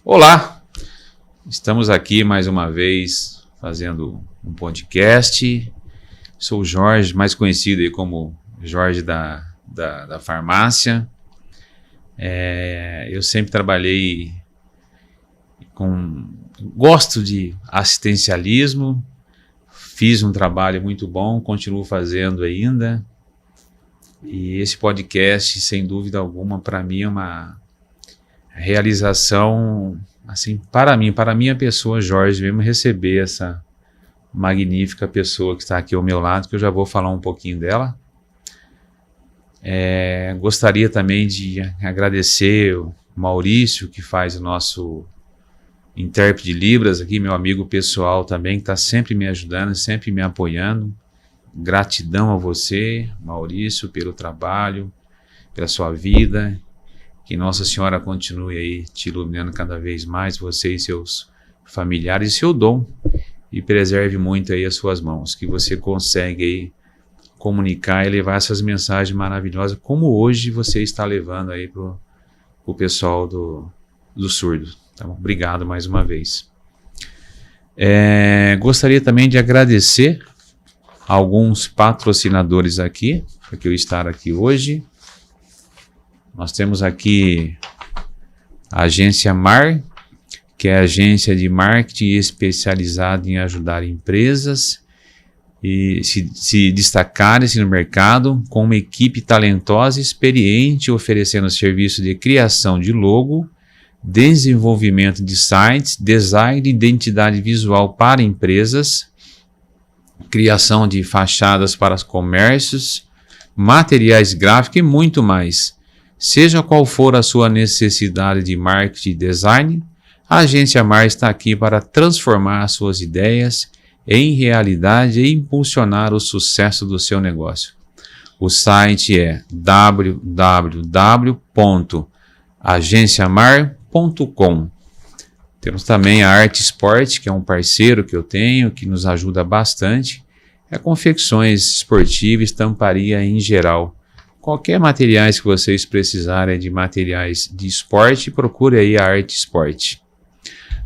Olá, estamos aqui mais uma vez fazendo um podcast. Sou o Jorge, mais conhecido aí como Jorge da farmácia. Eu sempre trabalhei gosto de assistencialismo, fiz um trabalho muito bom, continuo fazendo ainda. E esse podcast, sem dúvida alguma, para mim é uma realização, assim, para a minha pessoa, Jorge, mesmo receber essa magnífica pessoa que está aqui ao meu lado, que eu já vou falar um pouquinho dela. Gostaria também de agradecer o Maurício, que faz o nosso intérprete de Libras aqui, meu amigo pessoal também, que está sempre me ajudando, sempre me apoiando. Gratidão a você, Maurício, pelo trabalho, pela sua vida. Que Nossa Senhora continue aí te iluminando cada vez mais, você e seus familiares, e seu dom, e preserve muito aí as suas mãos, que você consegue aí comunicar e levar essas mensagens maravilhosas, como hoje você está levando aí pro pessoal do surdo. Tá bom? Obrigado mais uma vez. Gostaria também de agradecer a alguns patrocinadores aqui, por eu estar aqui hoje. Nós temos aqui a Agência MAR, que é a agência de marketing especializada em ajudar empresas e se destacarem no mercado, com uma equipe talentosa e experiente, oferecendo serviço de criação de logo, desenvolvimento de sites, design de identidade visual para empresas, criação de fachadas para os comércios, materiais gráficos e muito mais. Seja qual for a sua necessidade de marketing e design, a Agência MAR está aqui para transformar as suas ideias em realidade e impulsionar o sucesso do seu negócio. O site é www.agenciamar.com. Temos também a Arte Sport, que é um parceiro que eu tenho, que nos ajuda bastante. Confecções esportivas, estamparia em geral. Qualquer materiais que vocês precisarem de materiais de esporte, procure aí a Arte Sport.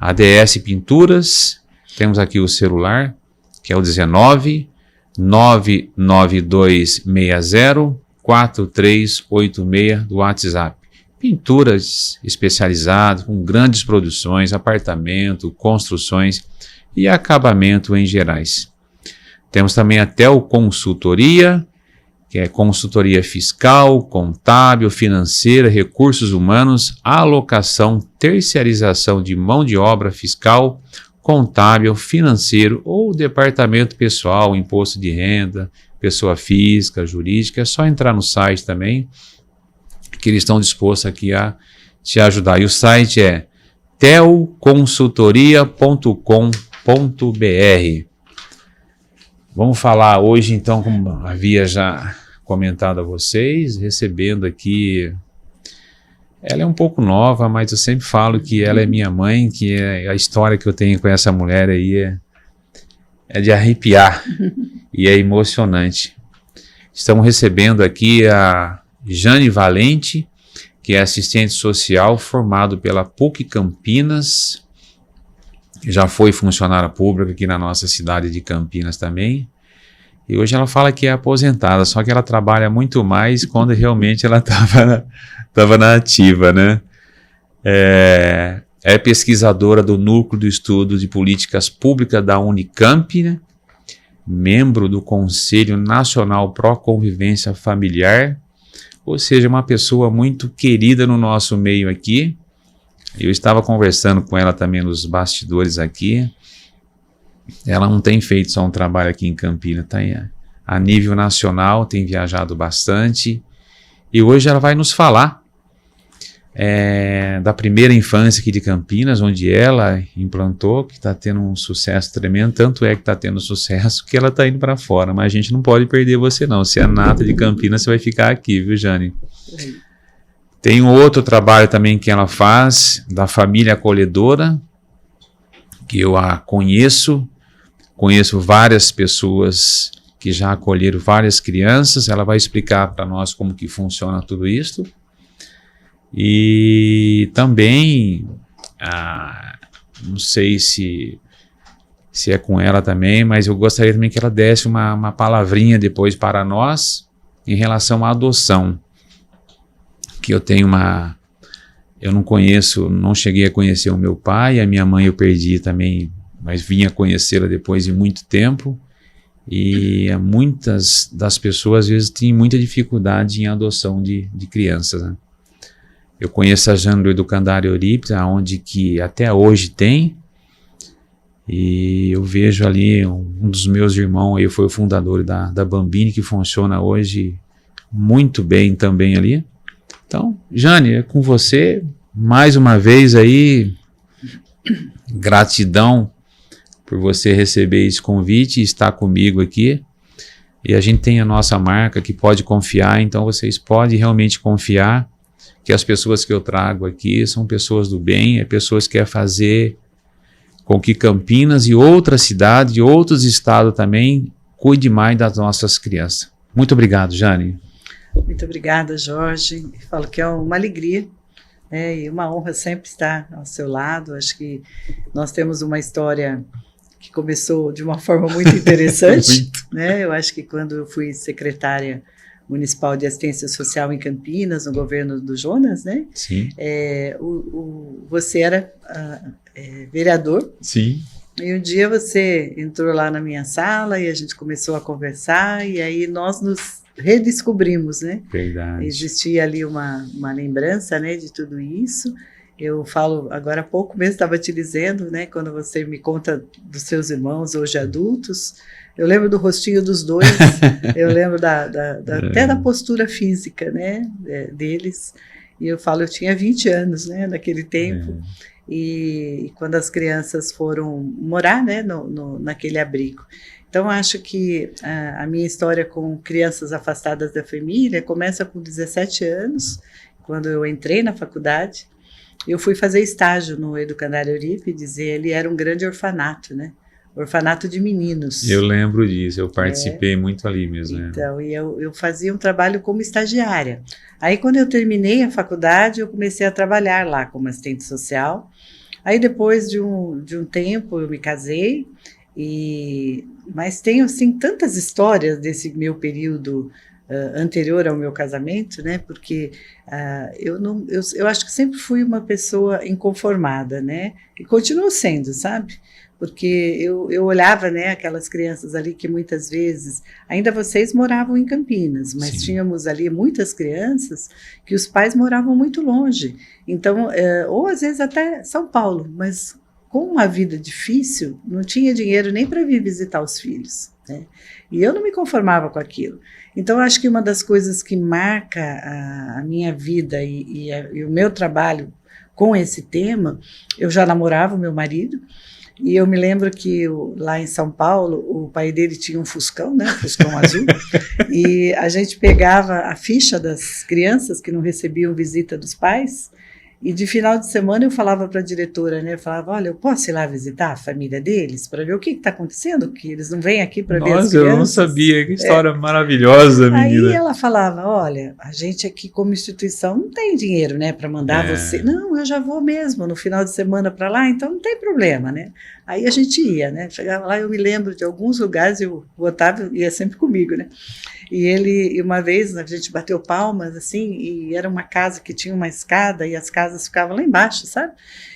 ADS Pinturas, temos aqui o celular, que é o 19 99260 4386 do WhatsApp. Pinturas especializadas, com grandes produções, apartamento, construções e acabamento em gerais. Temos também a Tel Consultoria, que é consultoria fiscal, contábil, financeira, recursos humanos, alocação, terceirização de mão de obra fiscal, contábil, financeiro ou departamento pessoal, imposto de renda, pessoa física, jurídica. É só entrar no site também, que eles estão dispostos aqui a te ajudar. E o site é telconsultoria.com.br. Vamos falar hoje, então, como havia já comentado a vocês, recebendo aqui, ela é um pouco nova, mas eu sempre falo que ela é minha mãe, que a história que eu tenho com essa mulher aí é de arrepiar e é emocionante. Estamos recebendo aqui a Jane Valente, que é assistente social formado pela PUC Campinas, já foi funcionária pública aqui na nossa cidade de Campinas também, e hoje ela fala que é aposentada, só que ela trabalha muito mais quando realmente ela estava na ativa, né? É pesquisadora do Núcleo de Estudos de Políticas Públicas da Unicamp, né? Membro do Conselho Nacional Pró Convivência Familiar, ou seja, uma pessoa muito querida no nosso meio aqui. Eu estava conversando com ela também nos bastidores aqui. Ela não tem feito só um trabalho aqui em Campinas, tá? A nível nacional, tem viajado bastante. E hoje ela vai nos falar da primeira infância aqui de Campinas, onde ela implantou, que está tendo um sucesso tremendo. Tanto é que está tendo sucesso que ela está indo para fora. Mas a gente não pode perder você não. Se é nata de Campinas, você vai ficar aqui, viu, Jane? Tem um outro trabalho também que ela faz, da família acolhedora, que eu a conheço várias pessoas que já acolheram várias crianças. Ela vai explicar para nós como que funciona tudo isso. E também não sei se é com ela também, mas eu gostaria também que ela desse uma palavrinha depois para nós em relação à adoção, que eu tenho eu não cheguei a conhecer o meu pai, a minha mãe eu perdi também, mas vim a conhecê-la depois de muito tempo, e muitas das pessoas às vezes têm muita dificuldade em adoção de crianças, né? Eu conheço a Jane do Educandário Eurípides, onde que até hoje tem, e eu vejo ali um dos meus irmãos, aí foi o fundador da Bambini, que funciona hoje muito bem também ali. Então, Jane, é com você, mais uma vez aí, gratidão por você receber esse convite e estar comigo aqui. E a gente tem a nossa marca que pode confiar, então vocês podem realmente confiar que as pessoas que eu trago aqui são pessoas do bem, pessoas que querem fazer com que Campinas e outras cidades e outros estados também cuide mais das nossas crianças. Muito obrigado, Jane. Muito obrigada, Jorge. Falo que é uma alegria, né, e uma honra sempre estar ao seu lado. Acho que nós temos uma história que começou de uma forma muito interessante. Né? Eu acho que quando eu fui secretária municipal de assistência social em Campinas, no governo do Jonas, né? Sim. Você era vereador. Sim. E um dia você entrou lá na minha sala e a gente começou a conversar, e aí nós nos redescobrimos, né? Verdade. Existia ali uma lembrança, né, de tudo isso. Eu falo, agora há pouco mesmo estava te dizendo, né, quando você me conta dos seus irmãos hoje adultos, eu lembro do rostinho dos dois, eu lembro até da postura física, né, deles, e eu falo, eu tinha 20 anos, né, naquele tempo, e quando as crianças foram morar, né, naquele abrigo. Então, acho que a minha história com crianças afastadas da família começa com 17 anos, quando eu entrei na faculdade. Eu fui fazer estágio no Educandário Eurípides, e ele era um grande orfanato, né? Orfanato de meninos. Eu lembro disso, eu participei muito ali mesmo. Então, e eu fazia um trabalho como estagiária. Aí, quando eu terminei a faculdade, eu comecei a trabalhar lá como assistente social. Aí, depois de um tempo, eu me casei, mas tenho, assim, tantas histórias desse meu período anterior ao meu casamento, né? Porque eu acho que sempre fui uma pessoa inconformada, né? E continuo sendo, sabe? Porque eu olhava, né, aquelas crianças ali que muitas vezes, ainda vocês moravam em Campinas, mas Sim. Tínhamos ali muitas crianças que os pais moravam muito longe. Então, ou às vezes até São Paulo, mas com uma vida difícil, não tinha dinheiro nem para vir visitar os filhos, né? E eu não me conformava com aquilo. Então, acho que uma das coisas que marca a minha vida e o meu trabalho com esse tema, eu já namorava o meu marido, e eu me lembro que lá em São Paulo, o pai dele tinha um Fuscão, né, Fuscão azul, e a gente pegava a ficha das crianças que não recebiam visita dos pais, e de final de semana eu falava para a diretora, né? Eu falava, olha, eu posso ir lá visitar a família deles para ver o que está acontecendo, que eles não vêm aqui para ver as crianças. Nossa, eu não sabia, que história maravilhosa, menina. Aí ela falava, olha, a gente aqui como instituição não tem dinheiro, né, para mandar você. Não, eu já vou mesmo no final de semana para lá, então não tem problema, né? Aí a gente ia, né? Chegava lá, eu me lembro de alguns lugares, o Otávio ia sempre comigo, né? E uma vez a gente bateu palmas, assim, e era uma casa que tinha uma escada e as casas ficavam lá embaixo, sabe?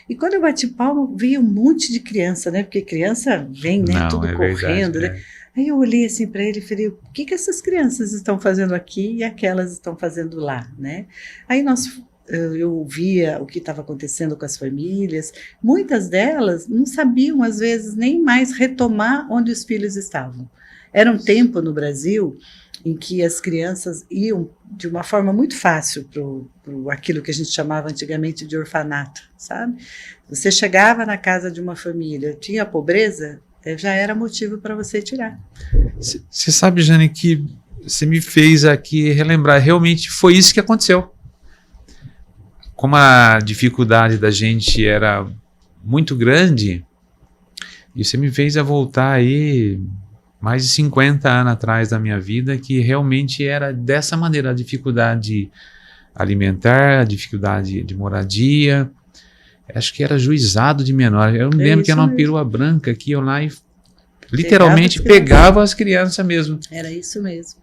E quando eu bati palma, veio um monte de criança, né? Porque criança vem, né? Não, tudo correndo, verdade, né? Aí eu olhei assim para ele e falei, o que essas crianças estão fazendo aqui e aquelas estão fazendo lá, né? Aí eu via o que estava acontecendo com as famílias, muitas delas não sabiam, às vezes, nem mais retomar onde os filhos estavam. Era um tempo no Brasil em que as crianças iam de uma forma muito fácil para aquilo que a gente chamava antigamente de orfanato, sabe? Você chegava na casa de uma família, tinha pobreza, já era motivo para você tirar. Você sabe, Jane, que você me fez aqui relembrar, realmente foi isso que aconteceu. Como a dificuldade da gente era muito grande, e você me fez a voltar aí mais de 50 anos atrás da minha vida, que realmente era dessa maneira, a dificuldade alimentar, a dificuldade de moradia. acho que era Juizado de Menor. Eu me lembro que era uma perua branca que eu lá e literalmente pegava as crianças mesmo. Era isso mesmo.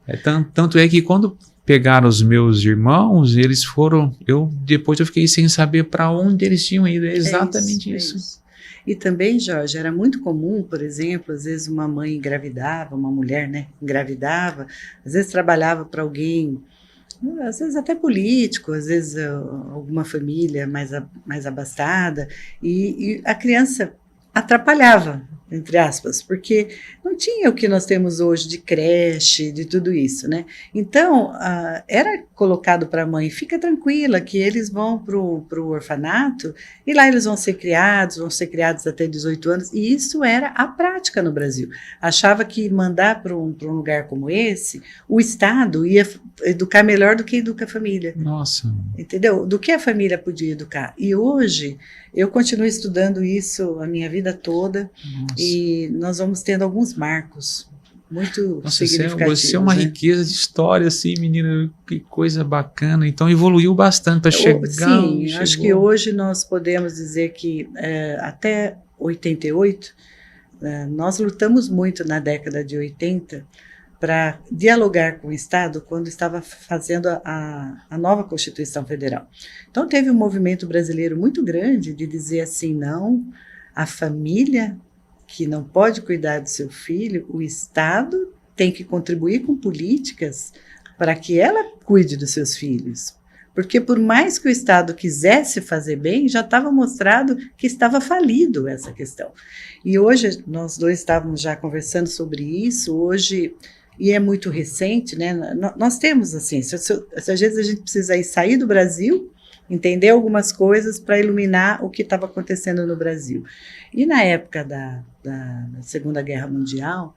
Tanto é que quando pegaram os meus irmãos, eles foram, depois eu fiquei sem saber para onde eles tinham ido. É exatamente isso. E também, Jorge, era muito comum, por exemplo, às vezes uma mãe engravidava, uma mulher, né, engravidava, às vezes trabalhava para alguém, às vezes até político, às vezes alguma família mais abastada, e a criança atrapalhava, entre aspas, porque não tinha o que nós temos hoje de creche, de tudo isso, né? Então, era colocado para a mãe, fica tranquila que eles vão para o orfanato e lá eles vão ser criados até 18 anos, e isso era a prática no Brasil. Achava que mandar para um lugar como esse, o Estado ia educar melhor do que educa a família. Nossa. Entendeu? Do que a família podia educar. E hoje, eu continuo estudando isso a minha vida toda. Nossa. E nós vamos tendo alguns marcos muito significativos. Você é uma riqueza de história, assim, menina, que coisa bacana. Então evoluiu bastante para chegar. Sim, acho que hoje nós podemos dizer que até 88, nós lutamos muito na década de 80 para dialogar com o Estado quando estava fazendo a nova Constituição Federal. Então teve um movimento brasileiro muito grande de dizer assim, não, a família que não pode cuidar do seu filho, o Estado tem que contribuir com políticas para que ela cuide dos seus filhos. Porque por mais que o Estado quisesse fazer bem, já estava mostrado que estava falido essa questão. E hoje, nós dois estávamos já conversando sobre isso, hoje, e é muito recente, né? Nós temos assim, às vezes a gente precisa sair do Brasil, entender algumas coisas para iluminar o que estava acontecendo no Brasil. E na época da Segunda Guerra Mundial,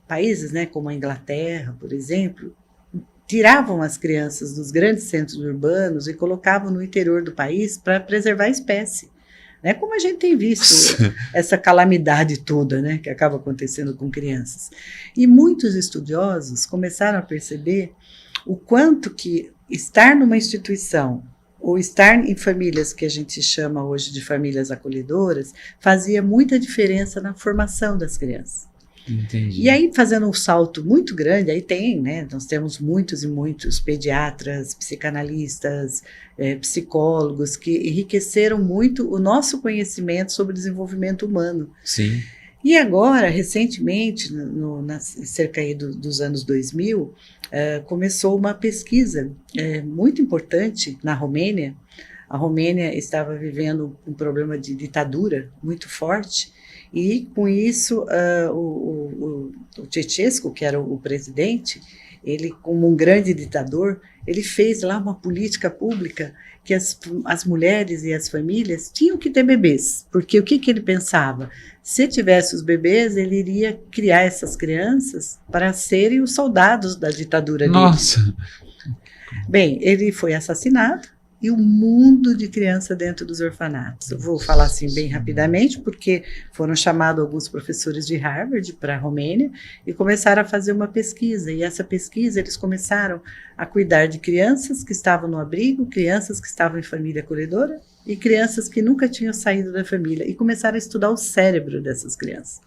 países, né, como a Inglaterra, por exemplo, tiravam as crianças dos grandes centros urbanos e colocavam no interior do país para preservar a espécie. Né, como a gente tem visto essa calamidade toda, né, que acaba acontecendo com crianças. E muitos estudiosos começaram a perceber o quanto que estar numa instituição ou estar em famílias que a gente chama hoje de famílias acolhedoras fazia muita diferença na formação das crianças. Entendi. E aí, fazendo um salto muito grande, aí tem, né, nós temos muitos e muitos pediatras, psicanalistas, psicólogos que enriqueceram muito o nosso conhecimento sobre desenvolvimento humano. Sim. E agora, recentemente, cerca aí dos anos 2000, começou uma pesquisa muito importante na Romênia. A Romênia estava vivendo um problema de ditadura muito forte, e com isso o Ceausescu, que era o presidente, ele, como um grande ditador, ele fez lá uma política pública que as mulheres e as famílias tinham que ter bebês, porque o que ele pensava? Se tivesse os bebês, ele iria criar essas crianças para serem os soldados da ditadura dele. Nossa! Bem, ele foi assassinado, e o mundo de criança dentro dos orfanatos. Eu vou falar assim bem rapidamente, porque foram chamados alguns professores de Harvard para a Romênia e começaram a fazer uma pesquisa. E essa pesquisa, eles começaram a cuidar de crianças que estavam no abrigo, crianças que estavam em família acolhedora e crianças que nunca tinham saído da família, e começaram a estudar o cérebro dessas crianças.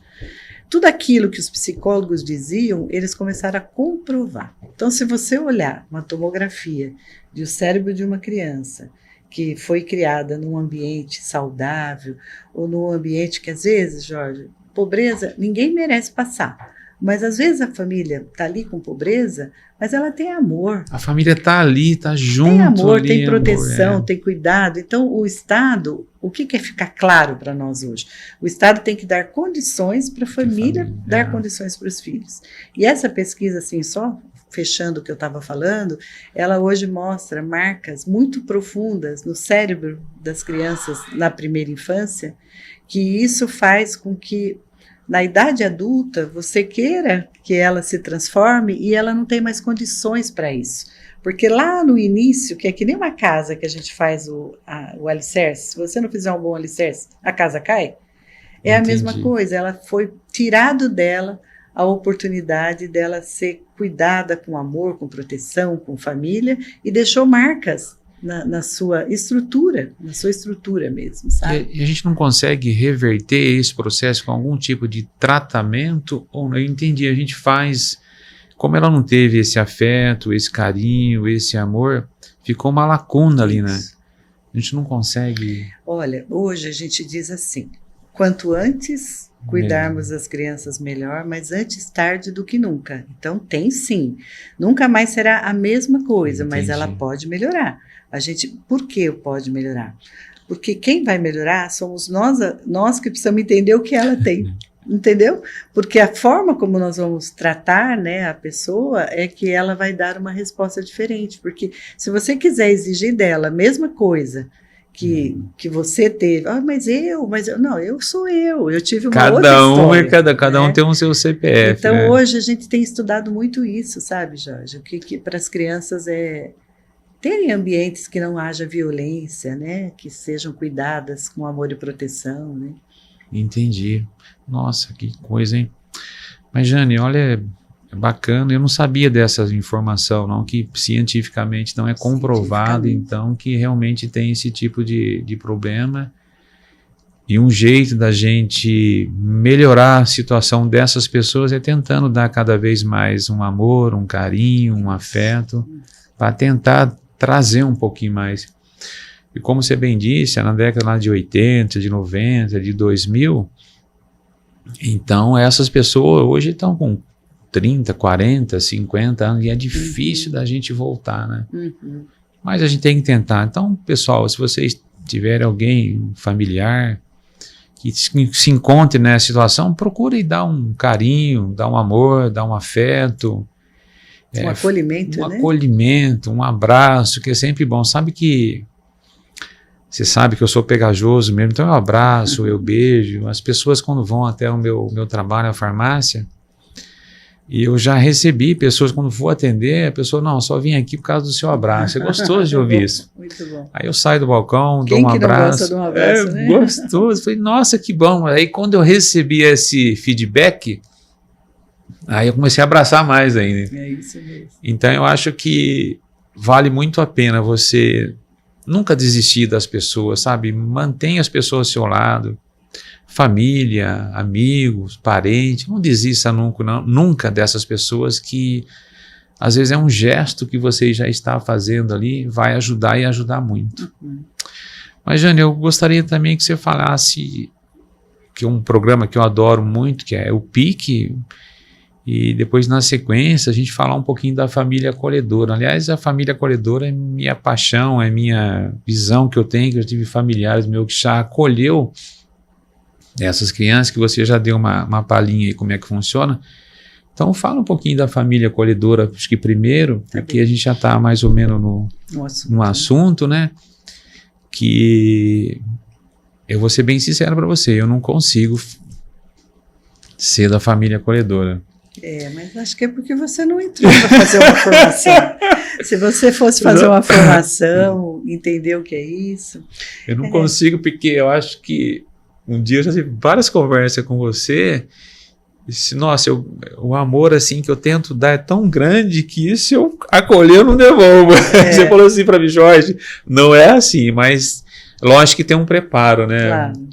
Tudo aquilo que os psicólogos diziam, eles começaram a comprovar. Então, se você olhar uma tomografia do cérebro de uma criança que foi criada num ambiente saudável, ou num ambiente que, às vezes, Jorge, pobreza, ninguém merece passar. Mas, às vezes, a família está ali com pobreza, mas ela tem amor. A família está ali, está junto. Tem amor, ali, tem proteção, amor, tem cuidado. Então, o Estado, o que é ficar claro para nós hoje? O Estado tem que dar condições para a família, dar condições para os filhos. E essa pesquisa, assim, só fechando o que eu estava falando, ela hoje mostra marcas muito profundas no cérebro das crianças na primeira infância, que isso faz com que na idade adulta você queira que ela se transforme e ela não tem mais condições para isso. Porque lá no início, que é que nem uma casa que a gente faz o alicerce, se você não fizer um bom alicerce, a casa cai. É a mesma coisa, ela foi tirado dela a oportunidade dela ser cuidada com amor, com proteção, com família, e deixou marcas na sua estrutura mesmo, sabe? E a gente não consegue reverter esse processo com algum tipo de tratamento? Ou não? Eu entendi, a gente faz, como ela não teve esse afeto, esse carinho, esse amor, ficou uma lacuna ali, né? A gente não consegue... Olha, hoje a gente diz assim, quanto antes cuidarmos das crianças melhor, mas antes tarde do que nunca. Então tem sim, nunca mais será a mesma coisa, mas ela pode melhorar. Por que pode melhorar? Porque quem vai melhorar somos nós que precisamos entender o que ela tem. Entendeu? Porque a forma como nós vamos tratar, né, a pessoa é que ela vai dar uma resposta diferente. Porque se você quiser exigir dela a mesma coisa que você teve, não, eu sou eu tive uma outra história. Cada um tem um seu CPF. Então, né? Hoje a gente tem estudado muito isso, sabe, Jorge? O que para as crianças terem ambientes que não haja violência, né? Que sejam cuidadas com amor e proteção, né? Entendi. Nossa, que coisa, hein? Mas, Jane, olha, é bacana, eu não sabia dessa informação, não, que cientificamente não é comprovado, então, que realmente tem esse tipo de problema. E um jeito da gente melhorar a situação dessas pessoas é tentando dar cada vez mais um amor, um carinho, um afeto, para tentar trazer um pouquinho mais. E como você bem disse, na década lá de 80, de 90, de 2000, então essas pessoas hoje estão com 30, 40, 50 anos e é difícil da gente voltar, né? Mas a gente tem que tentar. Então, pessoal, se vocês tiverem alguém, um familiar, que se encontre nessa situação, procure dar um carinho, dar um amor, dar um afeto. Um acolhimento, né? Um acolhimento, um abraço, que é sempre bom. Você sabe que eu sou pegajoso mesmo, então eu abraço, eu beijo. As pessoas quando vão até o meu trabalho, a farmácia, e eu já recebi pessoas quando vou atender, a pessoa, não, só vim aqui por causa do seu abraço. É gostoso de ouvir isso. Muito bom. Aí eu saio do balcão, dou um abraço. Quem que não gosta de um abraço, né? Gostoso. Falei, nossa, que bom. Aí quando eu recebi esse feedback, aí eu comecei a abraçar mais ainda. É isso mesmo. Então eu acho que vale muito a pena você nunca desistir das pessoas, sabe? Mantenha as pessoas ao seu lado. Família, amigos, parentes, não desista nunca dessas pessoas que às vezes é um gesto que você já está fazendo ali, vai ajudar e ajudar muito. Mas, Jane, eu gostaria também que você falasse que um programa que eu adoro muito, que é o PIC, e depois na sequência a gente falar um pouquinho da família acolhedora. Aliás, a família acolhedora é minha paixão, é minha visão que eu tenho, que eu tive familiares meus que já acolheu essas crianças, que você já deu uma palhinha aí como é que funciona. Então fala um pouquinho da família acolhedora, acho que primeiro, aqui a gente já está mais ou menos no assunto, né? Que eu vou ser bem sincero para você, eu não consigo ser da família acolhedora. Mas acho que é porque você não entrou para fazer uma formação. Se você fosse fazer uma formação, entender o que é isso. Eu não consigo, porque eu acho que um dia eu já tive várias conversas com você, e disse, nossa, o amor assim que eu tento dar é tão grande que se eu acolher eu não devolvo. Você falou assim para mim, Jorge, não é assim, mas lógico que tem um preparo, né? Claro.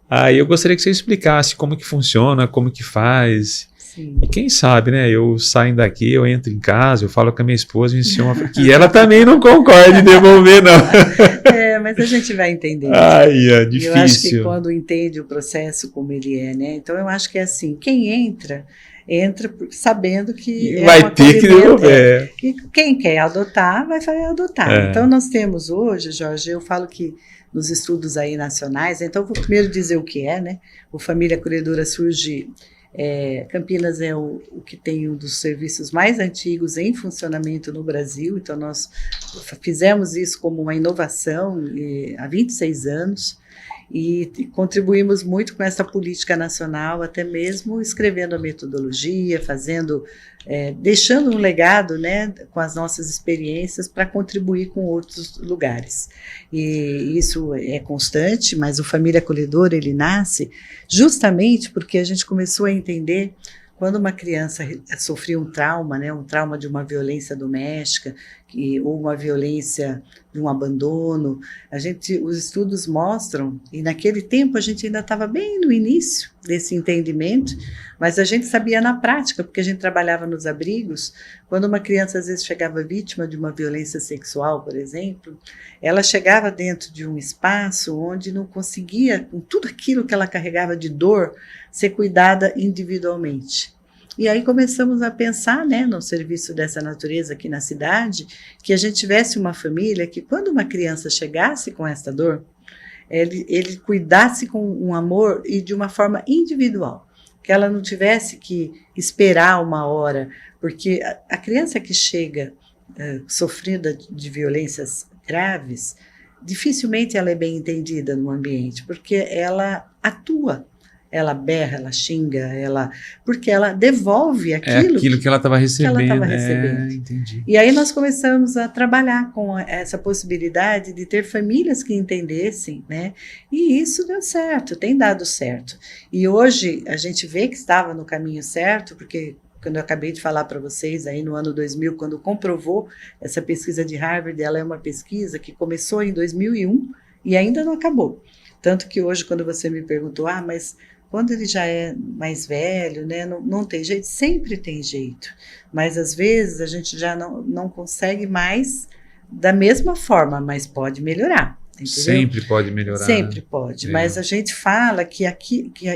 Aí eu gostaria que você explicasse como que funciona, como que faz. Sim. E quem sabe, né? Eu saio daqui, eu entro em casa, eu falo com a minha esposa, que ela também não concorda em devolver, não. Mas a gente vai entender. É difícil. Eu acho que quando entende o processo como ele é, né? Então eu acho que é assim, quem entra sabendo que vai ter que devolver. E quem quer adotar, vai adotar. Então nós temos hoje, Jorge, eu falo que nos estudos aí nacionais, então vou primeiro dizer o que é, né? O Família Acolhedora surge... Campinas é o que tem um dos serviços mais antigos em funcionamento no Brasil, então nós fizemos isso como uma inovação há 26 anos e contribuímos muito com essa política nacional, até mesmo escrevendo a metodologia, deixando um legado, né, com as nossas experiências para contribuir com outros lugares. E isso é constante, mas o Família Acolhedora, ele nasce justamente porque a gente começou a entender quando uma criança sofria um trauma, né, um trauma de uma violência doméstica, ou uma violência de um abandono. Os estudos mostram, e naquele tempo a gente ainda estava bem no início desse entendimento, mas a gente sabia na prática, porque a gente trabalhava nos abrigos, quando uma criança às vezes chegava vítima de uma violência sexual, por exemplo, ela chegava dentro de um espaço onde não conseguia, com tudo aquilo que ela carregava de dor, ser cuidada individualmente. E aí começamos a pensar, né, no serviço dessa natureza aqui na cidade, que a gente tivesse uma família que, quando uma criança chegasse com essa dor, ele cuidasse com um amor e de uma forma individual, que ela não tivesse que esperar uma hora, porque a criança que chega sofrida de violências graves, dificilmente ela é bem entendida no ambiente, porque ela atua. Ela berra, ela xinga, porque ela devolve aquilo que ela estava recebendo. Entendi. E aí nós começamos a trabalhar com essa possibilidade de ter famílias que entendessem, né? E isso deu certo, tem dado certo. E hoje a gente vê que estava no caminho certo, porque quando eu acabei de falar para vocês, aí no ano 2000, quando comprovou essa pesquisa de Harvard, ela é uma pesquisa que começou em 2001 e ainda não acabou. Tanto que hoje, quando você me perguntou, mas quando ele já é mais velho, né, não tem jeito, sempre tem jeito, mas às vezes a gente já não consegue mais da mesma forma, mas pode melhorar. Entendeu? Sempre pode melhorar. Sempre pode, mas a gente fala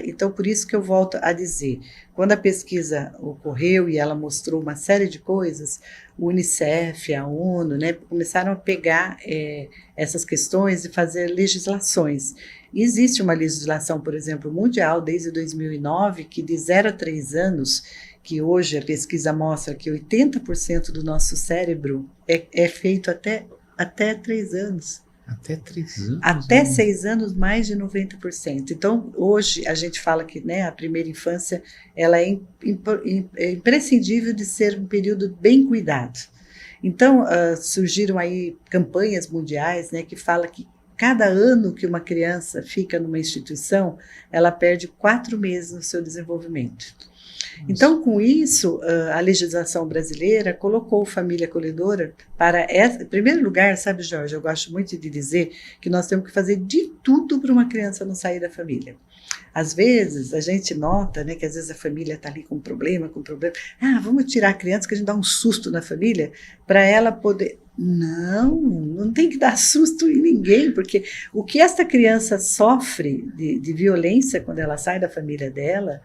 então por isso que eu volto a dizer, quando a pesquisa ocorreu e ela mostrou uma série de coisas, o UNICEF, a ONU, né, começaram a pegar essas questões e fazer legislações. E existe uma legislação, por exemplo, mundial, desde 2009, que de 0 a 3 anos, que hoje a pesquisa mostra que 80% do nosso cérebro é feito até 3 anos. Até 3 anos? Até 6 anos, mais de 90%. Então, hoje, a gente fala que, né, a primeira infância ela é imprescindível de ser um período bem cuidado. Então, surgiram aí campanhas mundiais, né, que falam que cada ano que uma criança fica numa instituição, ela perde 4 meses no seu desenvolvimento. Então, com isso, a legislação brasileira colocou família acolhedora em primeiro lugar, sabe, Jorge, eu gosto muito de dizer que nós temos que fazer de tudo para uma criança não sair da família. Às vezes, a gente nota, né, que às vezes a família está ali com problema. Vamos tirar a criança que a gente dá um susto na família para ela poder... Não tem que dar susto em ninguém, porque o que essa criança sofre de violência quando ela sai da família dela,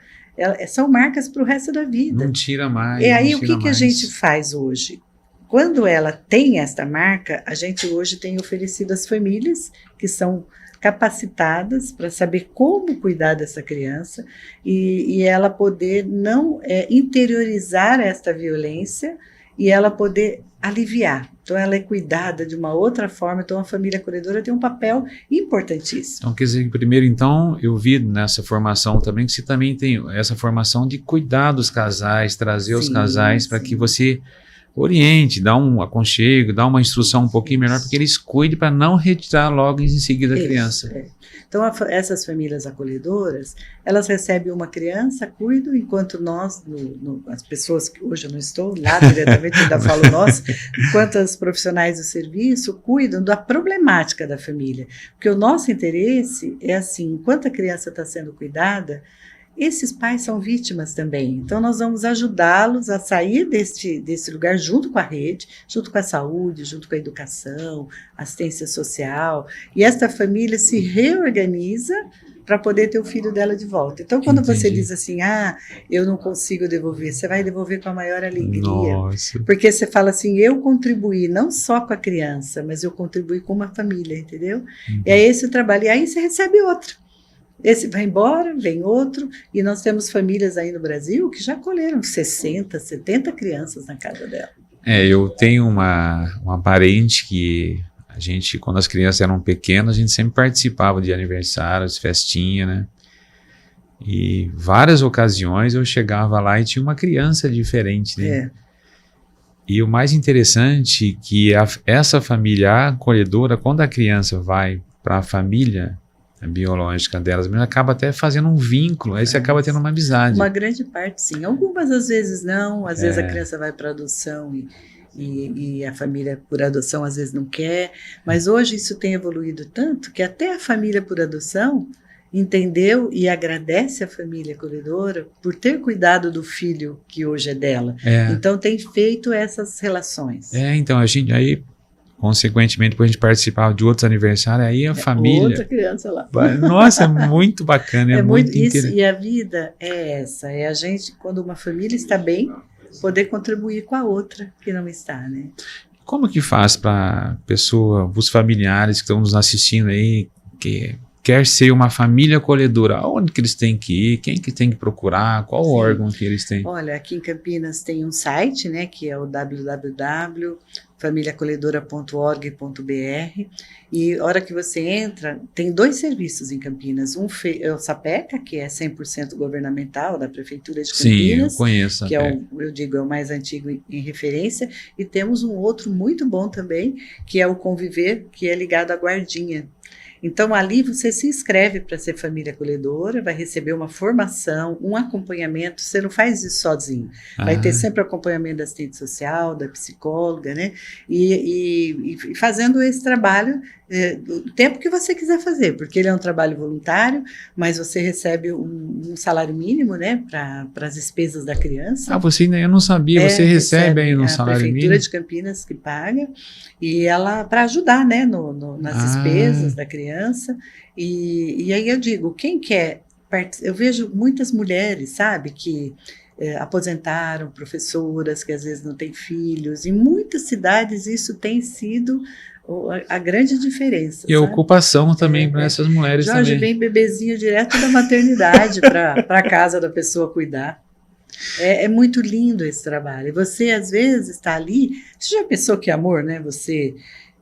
são marcas para o resto da vida. Não tira mais. E aí o que a gente faz hoje? Quando ela tem esta marca, a gente hoje tem oferecido às famílias que são capacitadas para saber como cuidar dessa criança e ela poder não interiorizar esta violência e ela poder aliviar. Então, ela é cuidada de uma outra forma. Então, a família acolhedora tem um papel importantíssimo. Então, quer dizer, primeiro, então, eu vi nessa formação também que você também tem essa formação de cuidar dos casais, trazer os casais para que você oriente, dá um aconchego, dá uma instrução um pouquinho melhor, porque eles cuidem para não retirar logo em seguida a criança. Então, essas famílias acolhedoras, elas recebem uma criança, cuidam, enquanto nós, as pessoas que hoje eu não estou lá diretamente, ainda falo nós, enquanto as profissionais do serviço cuidam da problemática da família. Porque o nosso interesse é assim, enquanto a criança está sendo cuidada, esses pais são vítimas também. Então, nós vamos ajudá-los a sair desse lugar junto com a rede, junto com a saúde, junto com a educação, assistência social. E esta família se reorganiza para poder ter o filho dela de volta. Então, quando você diz assim, eu não consigo devolver, você vai devolver com a maior alegria. Nossa. Porque você fala assim, eu contribuí não só com a criança, mas eu contribuí com uma família, entendeu? E é esse o trabalho. E aí você recebe outro. Esse vai embora, vem outro, e nós temos famílias aí no Brasil que já acolheram 60, 70 crianças na casa dela. Eu tenho uma parente que a gente, quando as crianças eram pequenas, a gente sempre participava de aniversários, festinha, né? E várias ocasiões eu chegava lá e tinha uma criança diferente, né? E o mais interessante é que essa família acolhedora, quando a criança vai para a família biológica delas, mas acaba até fazendo um vínculo, aí você acaba tendo uma amizade. Uma grande parte, sim. Algumas, às vezes, não. Às vezes a criança vai para adoção e a família por adoção às vezes não quer, mas hoje isso tem evoluído tanto que até a família por adoção entendeu e agradece a família acolhedora por ter cuidado do filho que hoje é dela. Então tem feito essas relações. Então a gente aí, consequentemente, depois a gente participava de outros aniversários, aí a família... Outra criança lá. Nossa, é muito bacana, é muito isso. E a vida é essa, é a gente, quando uma família está bem, poder contribuir com a outra que não está, né? Como que faz para pessoa, os familiares que estão nos assistindo aí, que quer ser uma família acolhedora, aonde que eles têm que ir, quem que tem que procurar, qual órgão que eles têm? Olha, aqui em Campinas tem um site, né, que é o www.familiaacolhedora.org.br, e a hora que você entra, tem 2 serviços em Campinas, é o SAPECA, que é 100% governamental, da Prefeitura de Campinas. Sim, eu conheço. Que é o mais antigo em referência, e temos um outro muito bom também, que é o Conviver, que é ligado à Guardinha. Então, ali você se inscreve para ser família acolhedora, vai receber uma formação, um acompanhamento, você não faz isso sozinho. Vai ter sempre acompanhamento da assistente social, da psicóloga, né? E fazendo esse trabalho o tempo que você quiser fazer, porque ele é um trabalho voluntário, mas você recebe um salário mínimo, né, para as despesas da criança. Você ainda, eu não sabia, você recebe aí no salário mínimo? A Prefeitura de Campinas que paga, e ela, para ajudar, né, nas despesas da criança, e aí eu digo, quem quer, eu vejo muitas mulheres, sabe, que aposentaram, professoras que às vezes não têm filhos, em muitas cidades isso tem sido a grande diferença. E a ocupação também para essas mulheres. Jorge, também vem bebezinho direto da maternidade para a casa da pessoa cuidar. É muito lindo esse trabalho. E você, às vezes, está ali... Você já pensou que amor, né? Você...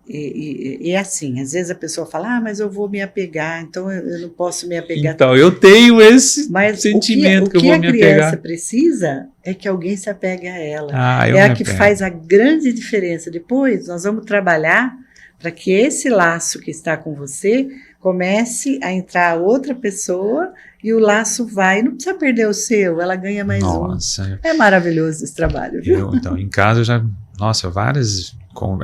E é assim, às vezes a pessoa fala, mas eu vou me apegar, então eu não posso me apegar. Então, eu tenho esse sentimento que eu vou me apegar. O que a criança precisa é que alguém se apegue a ela. É a que faz a grande diferença. Depois, nós vamos trabalhar para que esse laço que está com você comece a entrar outra pessoa e o laço vai, não precisa perder o seu, ela ganha mais um. É maravilhoso esse trabalho, viu? Então, em casa eu já,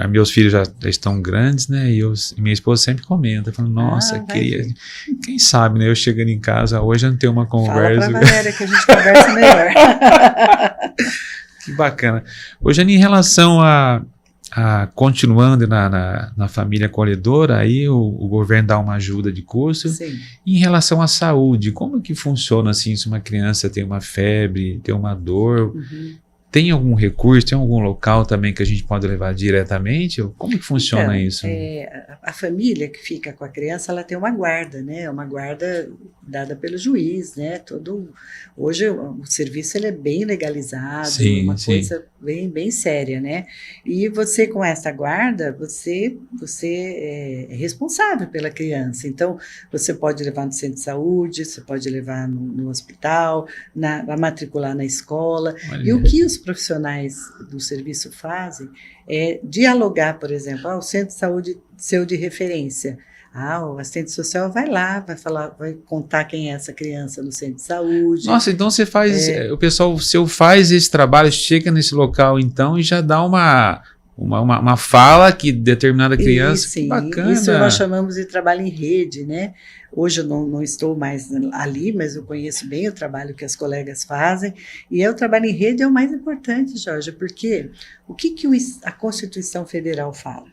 meus filhos já estão grandes, né, e minha esposa sempre comenta, falando, quem sabe, né, eu chegando em casa, hoje eu não tenho uma conversa. Fala pra Valéria que a gente conversa melhor. Que bacana. Hoje, em relação continuando na família acolhedora, aí o governo dá uma ajuda de custo. Sim. Em relação à saúde, como que funciona assim, se uma criança tem uma febre, tem uma dor, tem algum recurso, tem algum local também que a gente pode levar diretamente? Como que funciona isso? A família que fica com a criança, ela tem uma guarda, né? Uma guarda dada pelo juiz, né? Hoje o serviço ele é bem legalizado, coisa bem séria, né? E você com essa guarda, você é responsável pela criança. Então, você pode levar no centro de saúde, você pode levar no hospital, matricular na escola. E o que os profissionais do serviço fazem é dialogar, por exemplo, o centro de saúde seu de referência. O assistente social vai lá, vai contar quem é essa criança no centro de saúde. Nossa, então você faz, o pessoal seu faz esse trabalho, chega nesse local então e já dá uma fala que determinada criança, sim, bacana. Isso nós chamamos de trabalho em rede, né? Hoje eu não estou mais ali, mas eu conheço bem o trabalho que as colegas fazem, e o trabalho em rede é o mais importante, Jorge, porque o que a Constituição Federal fala?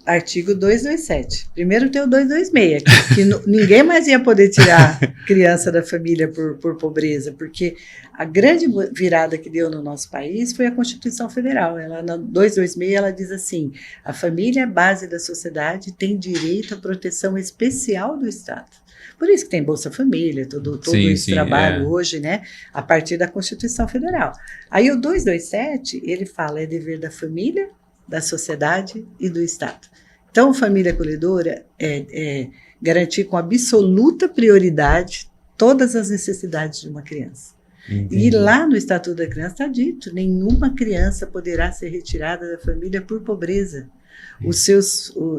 Artigo 227. Primeiro tem o 226, que ninguém mais ia poder tirar criança da família por pobreza, porque a grande virada que deu no nosso país foi a Constituição Federal. Ela, na 226, ela diz assim, a família é a base da sociedade, tem direito à proteção especial do Estado. Por isso que tem Bolsa Família, todo esse trabalho hoje, né, a partir da Constituição Federal. Aí o 227, ele fala, é dever da família, da sociedade e do Estado. Então, família acolhedora é garantir com absoluta prioridade todas as necessidades de uma criança. Entendi. E lá no Estatuto da Criança está dito, nenhuma criança poderá ser retirada da família por pobreza.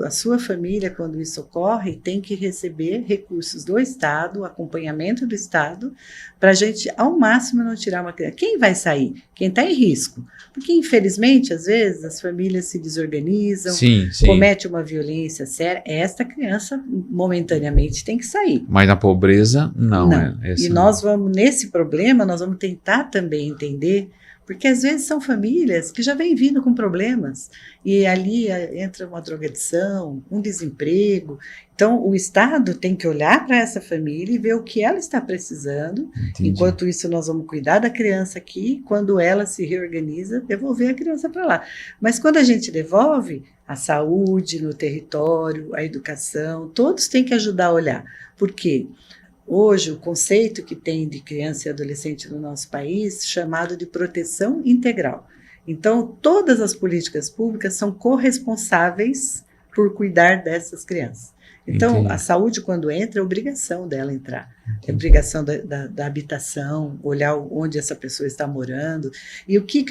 A sua família, quando isso ocorre, tem que receber recursos do Estado, acompanhamento do Estado, para a gente, ao máximo, não tirar uma criança. Quem vai sair? Quem está em risco. Porque, infelizmente, às vezes, as famílias se desorganizam, comete uma violência séria. Esta criança, momentaneamente, tem que sair. Mas na pobreza, não. E nós vamos, nesse problema, nós vamos tentar também entender, porque às vezes são famílias que já vêm vindo com problemas, e ali entra uma drogadição, um desemprego. Então, o Estado tem que olhar para essa família e ver o que ela está precisando. Entendi. Enquanto isso, nós vamos cuidar da criança aqui, quando ela se reorganiza, devolver a criança para lá. Mas quando a gente devolve, a saúde no território, a educação, todos têm que ajudar a olhar. Por quê? Hoje, o conceito que tem de criança e adolescente no nosso país, chamado de proteção integral. Então, todas as políticas públicas são corresponsáveis por cuidar dessas crianças. Então, entendi. A saúde, quando entra, é obrigação dela entrar. Entendi. É obrigação da habitação, olhar onde essa pessoa está morando. E o que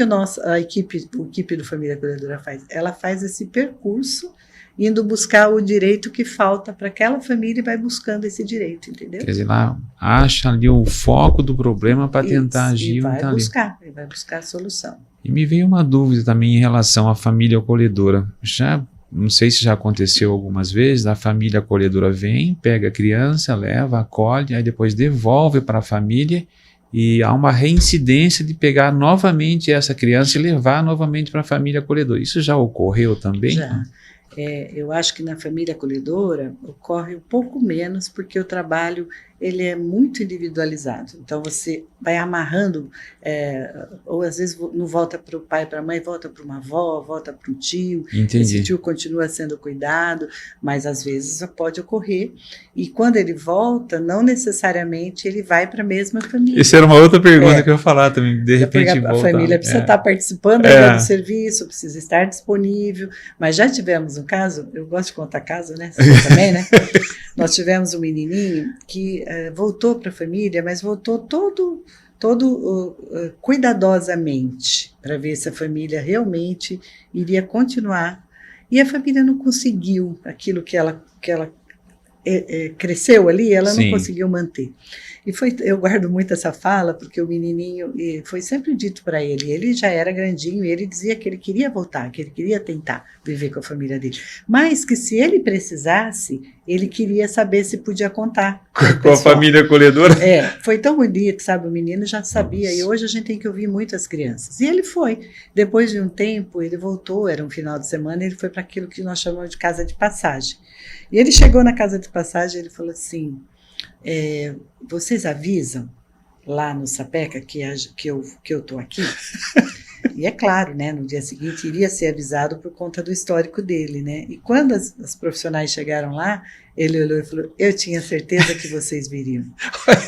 a equipe do Família Acolhedora faz? Ela faz esse percurso, indo buscar o direito que falta para aquela família e vai buscando esse direito, entendeu? Quer dizer, lá acha ali o foco do problema para tentar agir. E vai buscar a solução. E me veio uma dúvida também em relação à família acolhedora. Não sei se já aconteceu algumas vezes, a família acolhedora vem, pega a criança, leva, acolhe, aí depois devolve para a família e há uma reincidência de pegar novamente essa criança e levar novamente para a família acolhedora. Isso já ocorreu também? Já. Eu acho que na família acolhedora ocorre um pouco menos, porque o trabalho ele é muito individualizado. Então você vai amarrando, ou às vezes não volta para o pai, para a mãe, volta para uma avó, volta para um tio. Entendi. Esse tio continua sendo cuidado, mas às vezes pode ocorrer. E quando ele volta, não necessariamente ele vai para a mesma família. Essa era uma outra pergunta que eu ia falar também. De repente a família precisa estar participando do serviço, precisa estar disponível. Mas já tivemos um caso, eu gosto de contar caso, né? Você também, né? Nós tivemos um menininho que voltou para a família, mas voltou todo cuidadosamente, para ver se a família realmente iria continuar. E a família não conseguiu aquilo que ela cresceu ali, ela não conseguiu manter. E eu guardo muito essa fala, porque o menininho, foi sempre dito para ele já era grandinho, e ele dizia que ele queria voltar, que ele queria tentar viver com a família dele. Mas que se ele precisasse, ele queria saber se podia contar com a família acolhedora. Foi tão bonito, sabe? O menino já sabia. Nossa. E hoje a gente tem que ouvir muito as crianças. E ele foi. Depois de um tempo, ele voltou, era um final de semana, ele foi para aquilo que nós chamamos de casa de passagem. E ele chegou na casa de passagem, ele falou assim: vocês avisam lá no Sapeca que eu estou aqui? E é claro, né, no dia seguinte iria ser avisado por conta do histórico dele, né? E quando as profissionais chegaram lá, ele olhou e falou: eu tinha certeza que vocês viriam.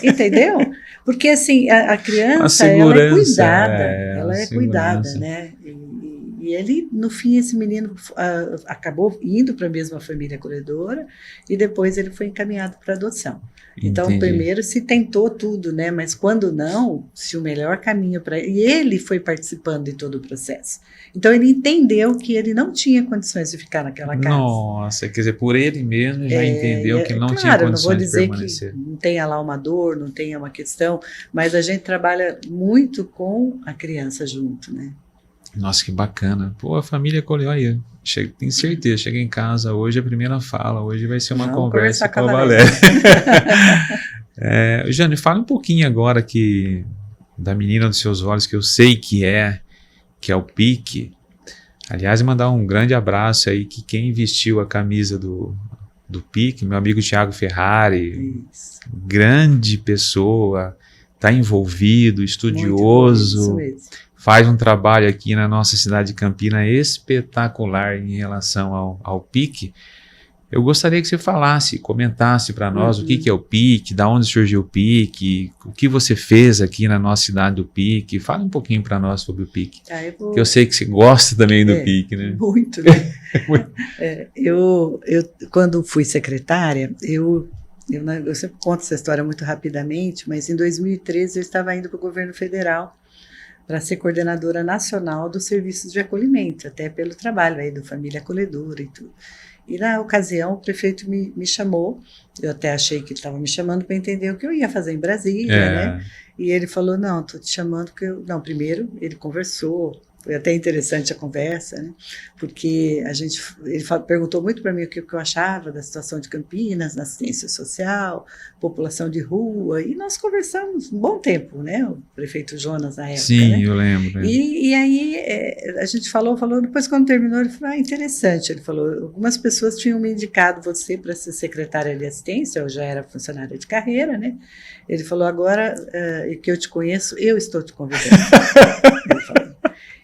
Entendeu? Porque assim, a criança, ela é cuidada, né? E ele, no fim, esse menino acabou indo para a mesma família acolhedora e depois ele foi encaminhado para adoção. Então, primeiro se tentou tudo, né? Mas quando não, se o melhor caminho para ele... E ele foi participando de todo o processo. Então, ele entendeu que ele não tinha condições de ficar naquela casa. Nossa, quer dizer, por ele mesmo já entendeu que não tinha condições de permanecer. Claro, não vou dizer que não tenha lá uma dor, não tenha uma questão, mas a gente trabalha muito com a criança junto, né? Nossa, que bacana. Pô, a família acolheu aí. Tenho certeza, chega em casa hoje, a primeira fala, hoje vai ser uma conversa com a Valéria. Jane, fala um pouquinho agora da menina dos seus olhos, que eu sei que é o PIC. Aliás, mandar um grande abraço aí, que quem vestiu a camisa do PIC, meu amigo Thiago Ferrari, grande pessoa, está envolvido, estudioso. Muito bom, isso mesmo. Faz um trabalho aqui na nossa cidade de Campinas espetacular em relação ao PIC. Eu gostaria que você comentasse para nós o que é o PIC, da onde surgiu o PIC, o que você fez aqui na nossa cidade do PIC. Fala um pouquinho para nós sobre o PIC. Que eu sei que você gosta também do PIC, né? Muito, né? Eu quando fui secretária, eu sempre conto essa história muito rapidamente, mas em 2013 eu estava indo para o governo federal para ser coordenadora nacional dos serviços de acolhimento, até pelo trabalho aí do Família Acolhedora e tudo. E na ocasião o prefeito me chamou, eu até achei que ele estava me chamando para entender o que eu ia fazer em Brasília, né? E ele falou, não, estou te chamando porque eu... Não, primeiro ele conversou, foi até interessante a conversa, né? Porque ele perguntou muito para mim o que eu achava da situação de Campinas, na assistência social, população de rua, e nós conversamos um bom tempo, né? O prefeito Jonas na época, sim, né? eu lembro. E aí a gente falou, depois quando terminou, ele falou, interessante, ele falou, algumas pessoas tinham me indicado você para ser secretária de assistência, eu já era funcionária de carreira, né? Ele falou, agora que eu te conheço, eu estou te convidando. Ele falou.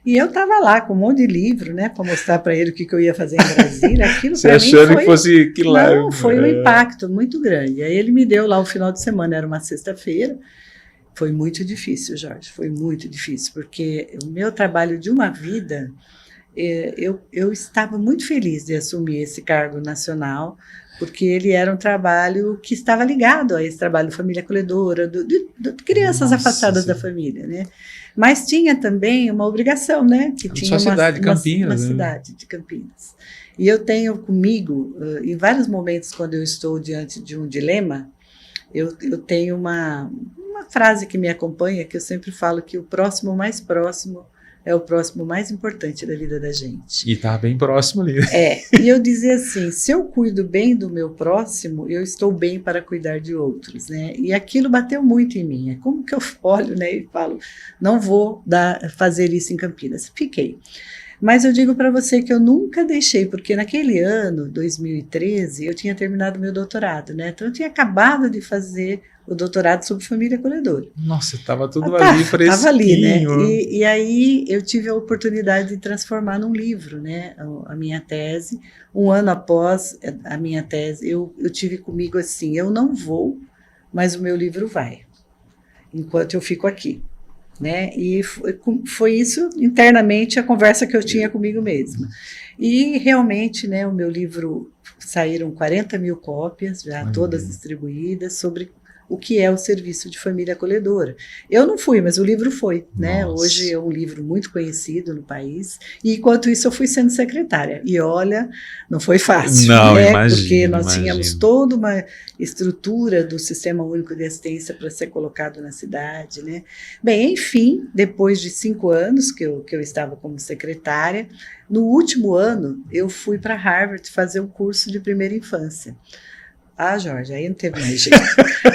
E eu estava lá com um monte de livro, né, para mostrar para ele o que eu ia fazer em Brasília. Aquilo para mim achando que fosse que lá. Não, foi um impacto muito grande. Aí ele me deu lá o final de semana, era uma sexta-feira. Foi muito difícil, Jorge, foi muito difícil, porque o meu trabalho de uma vida, eu estava muito feliz de assumir esse cargo nacional, porque ele era um trabalho que estava ligado a esse trabalho de família acolhedora, de crianças afastadas da família, né? Mas tinha também uma obrigação, né? Que tinha cidade, Campinas, uma cidade de Campinas. E eu tenho comigo, em vários momentos, quando eu estou diante de um dilema, eu tenho uma frase que me acompanha, que eu sempre falo que o próximo mais próximo é o próximo mais importante da vida da gente. E está bem próximo ali. E eu dizia assim, se eu cuido bem do meu próximo, eu estou bem para cuidar de outros, né? E aquilo bateu muito em mim. É como que eu olho, né, e falo, não vou fazer isso em Campinas. Fiquei. Mas eu digo para você que eu nunca deixei, porque naquele ano, 2013, eu tinha terminado meu doutorado, né? Então eu tinha acabado de fazer o doutorado sobre família acolhedora. Nossa, estava tudo ali fresquinho. Estava ali, né? E aí eu tive a oportunidade de transformar num livro, né? A minha tese. Um ano após a minha tese, eu tive comigo assim, eu não vou, mas o meu livro vai, enquanto eu fico aqui. Né? E foi isso internamente a conversa que eu tinha comigo mesma. E realmente, né, o meu livro, saíram 40 mil cópias, já todas distribuídas, sobre o que é o serviço de família acolhedora. Eu não fui, mas o livro foi, né? Hoje é um livro muito conhecido no país, e enquanto isso eu fui sendo secretária, e olha, não foi fácil, né? Porque nós tínhamos toda uma estrutura do Sistema Único de Assistência para ser colocado na cidade, né? Bem, enfim, depois de 5 anos que eu estava como secretária, no último ano eu fui para Harvard fazer um curso de primeira infância. Ah, Jorge, aí não teve mais jeito.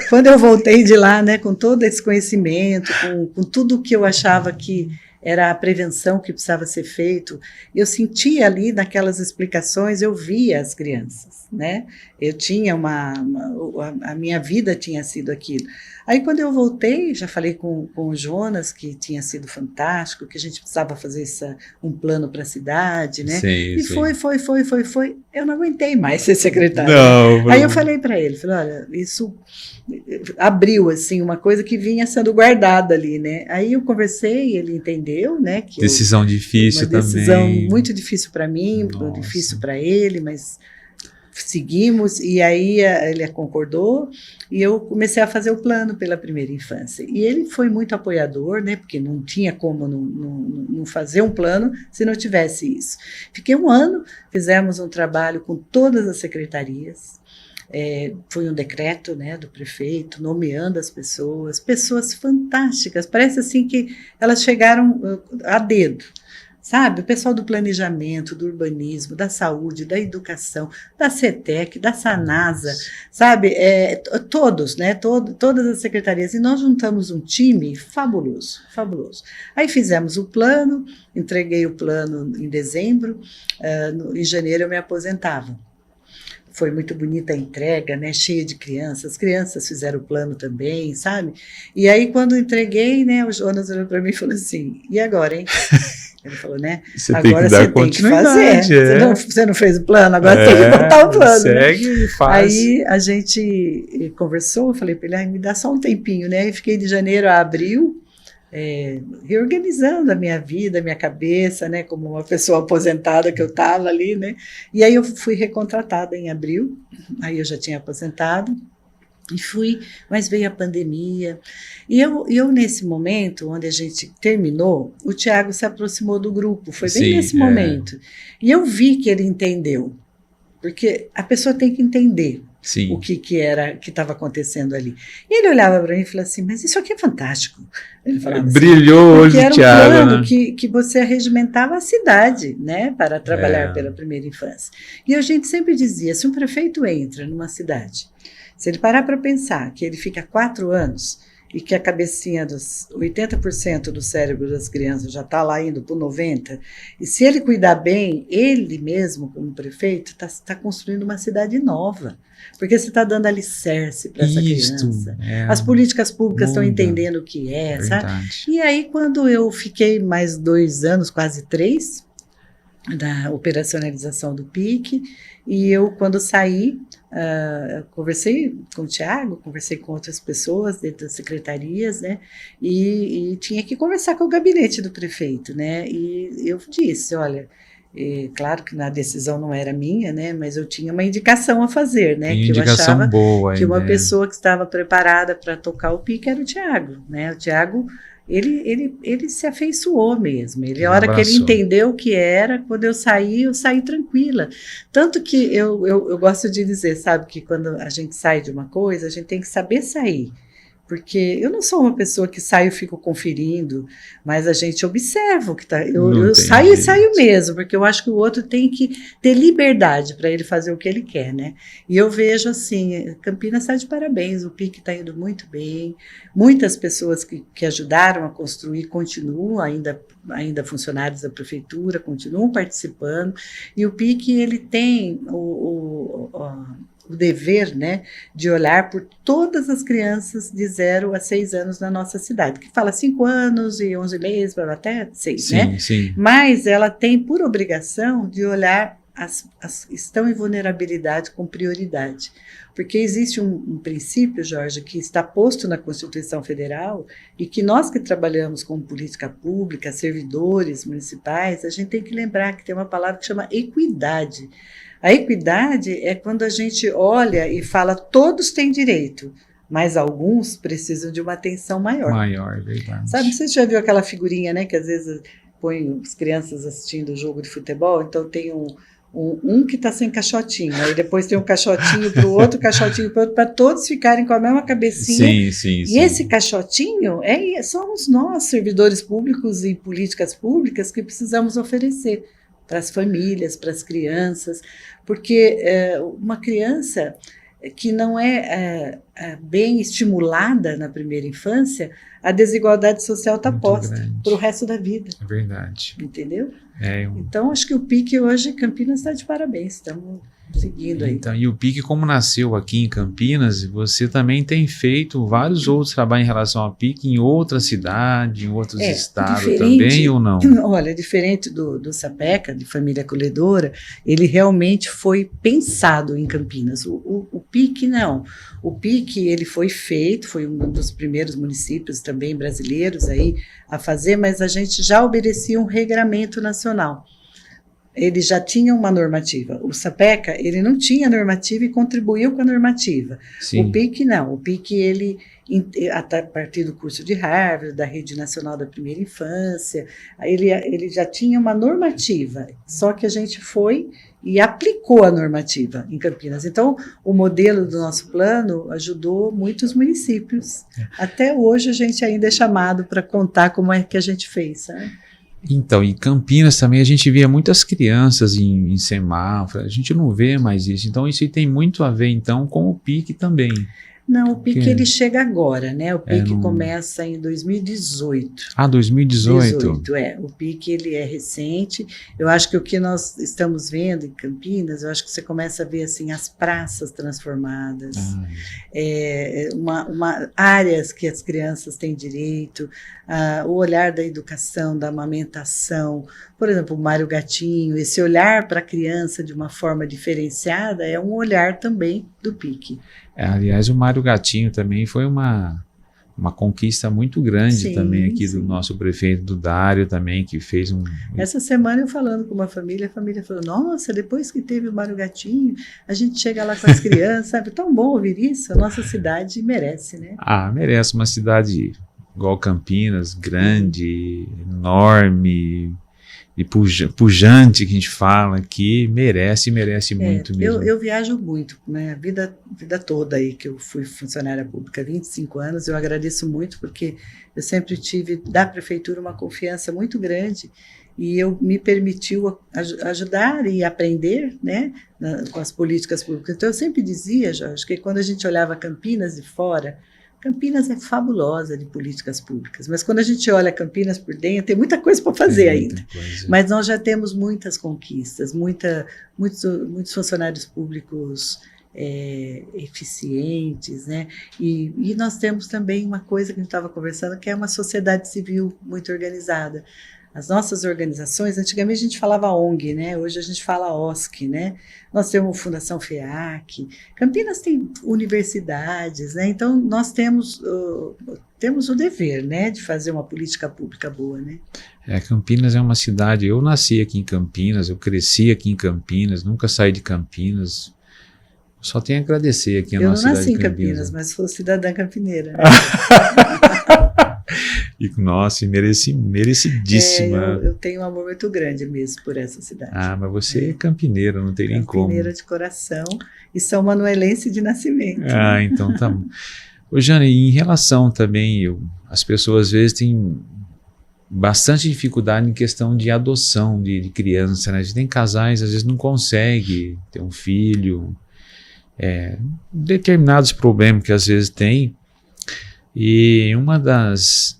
Quando eu voltei de lá, né, com todo esse conhecimento, com tudo que eu achava que era a prevenção que precisava ser feito, eu sentia ali naquelas explicações, eu via as crianças, né? Eu tinha a minha vida tinha sido aquilo. Aí quando eu voltei, já falei com o Jonas, que tinha sido fantástico, que a gente precisava fazer um plano para a cidade, né? Sim, e foi. Eu não aguentei mais ser secretária. Não, aí eu falei para ele, olha, isso abriu, assim, uma coisa que vinha sendo guardada ali, né? Aí eu conversei, ele entendeu, né? Que decisão difícil também. Uma decisão muito difícil para mim, difícil para ele, mas seguimos, e aí ele concordou, e eu comecei a fazer o plano pela primeira infância. E ele foi muito apoiador, né, porque não tinha como não fazer um plano se não tivesse isso. Fiquei 1 ano, fizemos um trabalho com todas as secretarias, foi um decreto, né, do prefeito, nomeando as pessoas fantásticas, parece assim que elas chegaram a dedo. Sabe, o pessoal do planejamento, do urbanismo, da saúde, da educação, da CETEC, da SANASA, sabe, todos, né, todas as secretarias, e nós juntamos um time fabuloso, fabuloso. Aí fizemos o plano, entreguei o plano em dezembro, em janeiro eu me aposentava. Foi muito bonita a entrega, né, cheia de crianças, as crianças fizeram o plano também, sabe? E aí quando entreguei, né, o Jonas olhou para mim e falou assim, e agora, hein? Ele falou, né? Agora você tem que fazer. Você não fez o plano, agora tem que botar o plano. Segue, né? E faz. Aí a gente conversou, eu falei para ele, me dá só um tempinho, né? E fiquei de janeiro a abril, reorganizando a minha vida, a minha cabeça, né? Como uma pessoa aposentada que eu estava ali, né? E aí eu fui recontratada em abril, aí eu já tinha aposentado. E fui, mas veio a pandemia. E eu, nesse momento, onde a gente terminou, o Tiago se aproximou do grupo, foi bem nesse momento. E eu vi que ele entendeu, porque a pessoa tem que entender o que era que estava acontecendo ali. E ele olhava para mim e falava assim, mas isso aqui é fantástico. Ele falava assim, brilhou hoje o Tiago, era um plano, né? que você arregimentava a cidade, né, para trabalhar pela primeira infância. E a gente sempre dizia, se um prefeito entra numa cidade, se ele parar para pensar que ele fica 4 anos e que a cabecinha dos 80% do cérebro das crianças já está lá indo para 90%, e se ele cuidar bem, ele mesmo, como prefeito, está construindo uma cidade nova. Porque você está dando alicerce para essa criança. As políticas públicas estão entendendo o que é, sabe? E aí, quando eu fiquei mais 2 anos, quase 3, da operacionalização do PIC, e eu, quando saí, conversei com o Tiago, conversei com outras pessoas dentro das secretarias, né, e tinha que conversar com o gabinete do prefeito, né, e eu disse, olha, claro que a decisão não era minha, né, mas eu tinha uma indicação a fazer, né, que eu achava boa, que uma pessoa que estava preparada para tocar o PIC era o Tiago, né, o Tiago, ele se afeiçoou mesmo. A hora que ele entendeu o que era, quando eu saí tranquila. Tanto que eu gosto de dizer, sabe, que quando a gente sai de uma coisa, a gente tem que saber sair. Porque eu não sou uma pessoa que saio e fico conferindo, mas a gente observa o que está. Eu saio e saio mesmo, porque eu acho que o outro tem que ter liberdade para ele fazer o que ele quer, né? E eu vejo assim, Campinas está de parabéns, o PIC está indo muito bem, muitas pessoas que ajudaram a construir continuam ainda funcionários da prefeitura, continuam participando, e o PIC ele tem o dever, né, de olhar por todas as crianças de 0 a 6 anos na nossa cidade, que fala 5 anos e 11 meses, até 6, né? Sim. Mas ela tem por obrigação de olhar as que estão em vulnerabilidade com prioridade. Porque existe um princípio, Jorge, que está posto na Constituição Federal e que nós que trabalhamos com política pública, servidores municipais, a gente tem que lembrar que tem uma palavra que chama equidade. A equidade é quando a gente olha e fala todos têm direito, mas alguns precisam de uma atenção maior. Maior, verdade. Sabe, você já viu aquela figurinha, né, que às vezes põe as crianças assistindo o jogo de futebol, então tem um que está sem caixotinho, aí depois tem um caixotinho para o outro, caixotinho para o outro, para todos ficarem com a mesma cabecinha. Sim. Esse caixotinho somos nós, servidores públicos e políticas públicas, que precisamos oferecer para as famílias, para as crianças, porque uma criança que não é bem estimulada na primeira infância, a desigualdade social está posta para o resto da vida. É verdade. Entendeu? Então, acho que o PIC hoje, Campinas está de parabéns, estamos seguindo aí. Então, e o PIC, como nasceu aqui em Campinas, você também tem feito vários outros trabalhos em relação ao PIC em outras cidades, em outros estados também, ou não? Olha, diferente do Sapeca, de família acolhedora, ele realmente foi pensado em Campinas. O PIC, não. O PIC, ele foi feito, foi um dos primeiros municípios também brasileiros aí a fazer, mas a gente já obedecia um regramento nacional. Ele já tinha uma normativa. O Sapeca, ele não tinha normativa e contribuiu com a normativa. Sim. O PIC, não. O PIC, ele, a partir do curso de Harvard, da Rede Nacional da Primeira Infância, ele já tinha uma normativa, só que a gente foi e aplicou a normativa em Campinas. Então, o modelo do nosso plano ajudou muitos municípios. Até hoje, a gente ainda é chamado para contar como é que a gente fez, sabe? Então, em Campinas também a gente via muitas crianças em semáforo, a gente não vê mais isso. Então, isso tem muito a ver, então, com o PIC também. Não, o PIC ele chega agora, né? O PIC começa em 2018. Ah, 2018? O PIC ele é recente. Eu acho que o que nós estamos vendo em Campinas, eu acho que você começa a ver assim as praças transformadas, áreas que as crianças têm direito, o olhar da educação, da amamentação. Por exemplo, o Mário Gatinho, esse olhar para a criança de uma forma diferenciada é um olhar também do PIC. Aliás, o Mário Gatinho também foi uma uma conquista muito grande Sim, também aqui sim. do nosso prefeito, do Dário também, que fez um... Essa semana eu falando com uma família, a família falou, nossa, depois que teve o Mário Gatinho, a gente chega lá com as crianças, sabe? Tão bom ouvir isso, a nossa cidade merece, né? merece uma cidade igual Campinas, grande, enorme, e pujante, que a gente fala aqui, merece muito mesmo. Eu viajo muito, né? Vida toda aí que eu fui funcionária pública, 25 anos, eu agradeço muito porque eu sempre tive da prefeitura uma confiança muito grande e eu me permitiu ajudar e aprender, né, com as políticas públicas. Então eu sempre dizia, Jorge, que quando a gente olhava Campinas de fora, Campinas é fabulosa de políticas públicas, mas quando a gente olha Campinas por dentro, tem muita coisa para fazer ainda. Mas nós já temos muitas conquistas, muitos funcionários públicos eficientes, né? E nós temos também uma coisa que a gente estava conversando, que é uma sociedade civil muito organizada. As nossas organizações, antigamente a gente falava ONG, né? Hoje a gente fala OSC, né? Nós temos Fundação FEAC, Campinas tem universidades, né? Então nós temos o dever, né, de fazer uma política pública boa, né? Campinas é uma cidade, eu nasci aqui em Campinas, eu cresci aqui em Campinas, nunca saí de Campinas, só tenho a agradecer aqui a nossa cidade. Eu não nasci em Campinas, mas sou cidadã campineira. Né? E, nossa, merecidíssima. Eu tenho um amor muito grande mesmo por essa cidade. Mas você é campineira, não tem nem como. Campineira de coração e São Manuelense de nascimento. Então tá bom. Ô, Jane, em relação também, as pessoas às vezes têm bastante dificuldade em questão de adoção de criança, né? A gente tem casais, às vezes não consegue ter um filho, determinados problemas que às vezes tem. E uma das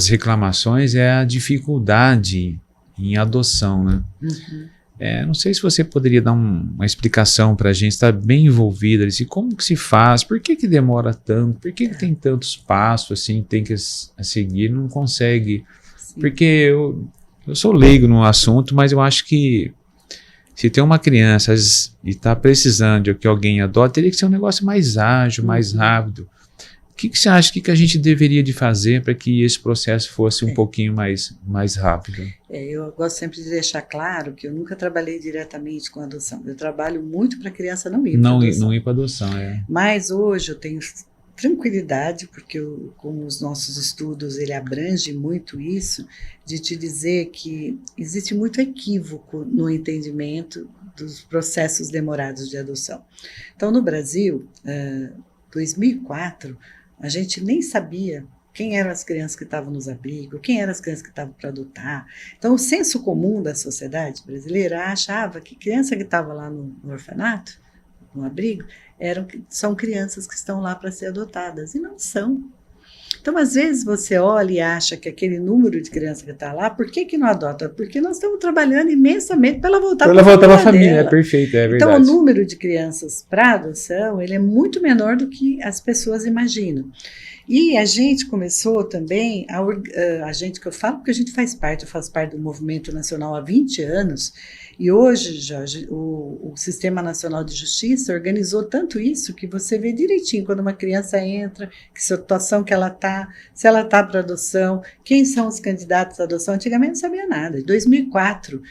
reclamações é a dificuldade em adoção, né? Uhum. Não sei se você poderia dar uma explicação para a gente, estar bem envolvida, assim, como que se faz, por que demora tanto, por que tem tantos passos, assim, tem que seguir, não consegue. Sim. Porque eu sou leigo no assunto, mas eu acho que se tem uma criança e está precisando de que alguém adote, teria que ser um negócio mais ágil, mais rápido. O que você acha que a gente deveria de fazer para que esse processo fosse um pouquinho mais rápido? Eu gosto sempre de deixar claro que eu nunca trabalhei diretamente com adoção. Eu trabalho muito para a criança não ir para adoção. Não ir para adoção, Mas hoje eu tenho tranquilidade, porque com os nossos estudos ele abrange muito isso, de te dizer que existe muito equívoco no entendimento dos processos demorados de adoção. Então, no Brasil, 2004, a gente nem sabia quem eram as crianças que estavam nos abrigos, quem eram as crianças que estavam para adotar. Então, o senso comum da sociedade brasileira achava que criança que estava lá no orfanato, no abrigo, são crianças que estão lá para ser adotadas, e não são. Então, às vezes, você olha e acha que aquele número de crianças que está lá, por que não adota? Porque nós estamos trabalhando imensamente para ela voltar para a família. É perfeito, é verdade. Então, o número de crianças para adoção, ele é muito menor do que as pessoas imaginam. E a gente começou também, a gente que eu falo, porque a gente eu faço parte do Movimento Nacional há 20 anos, e hoje, Jorge, o Sistema Nacional de Justiça organizou tanto isso que você vê direitinho quando uma criança entra, que situação que ela está, se ela está para adoção, quem são os candidatos à adoção. Antigamente não sabia nada. Em 2004,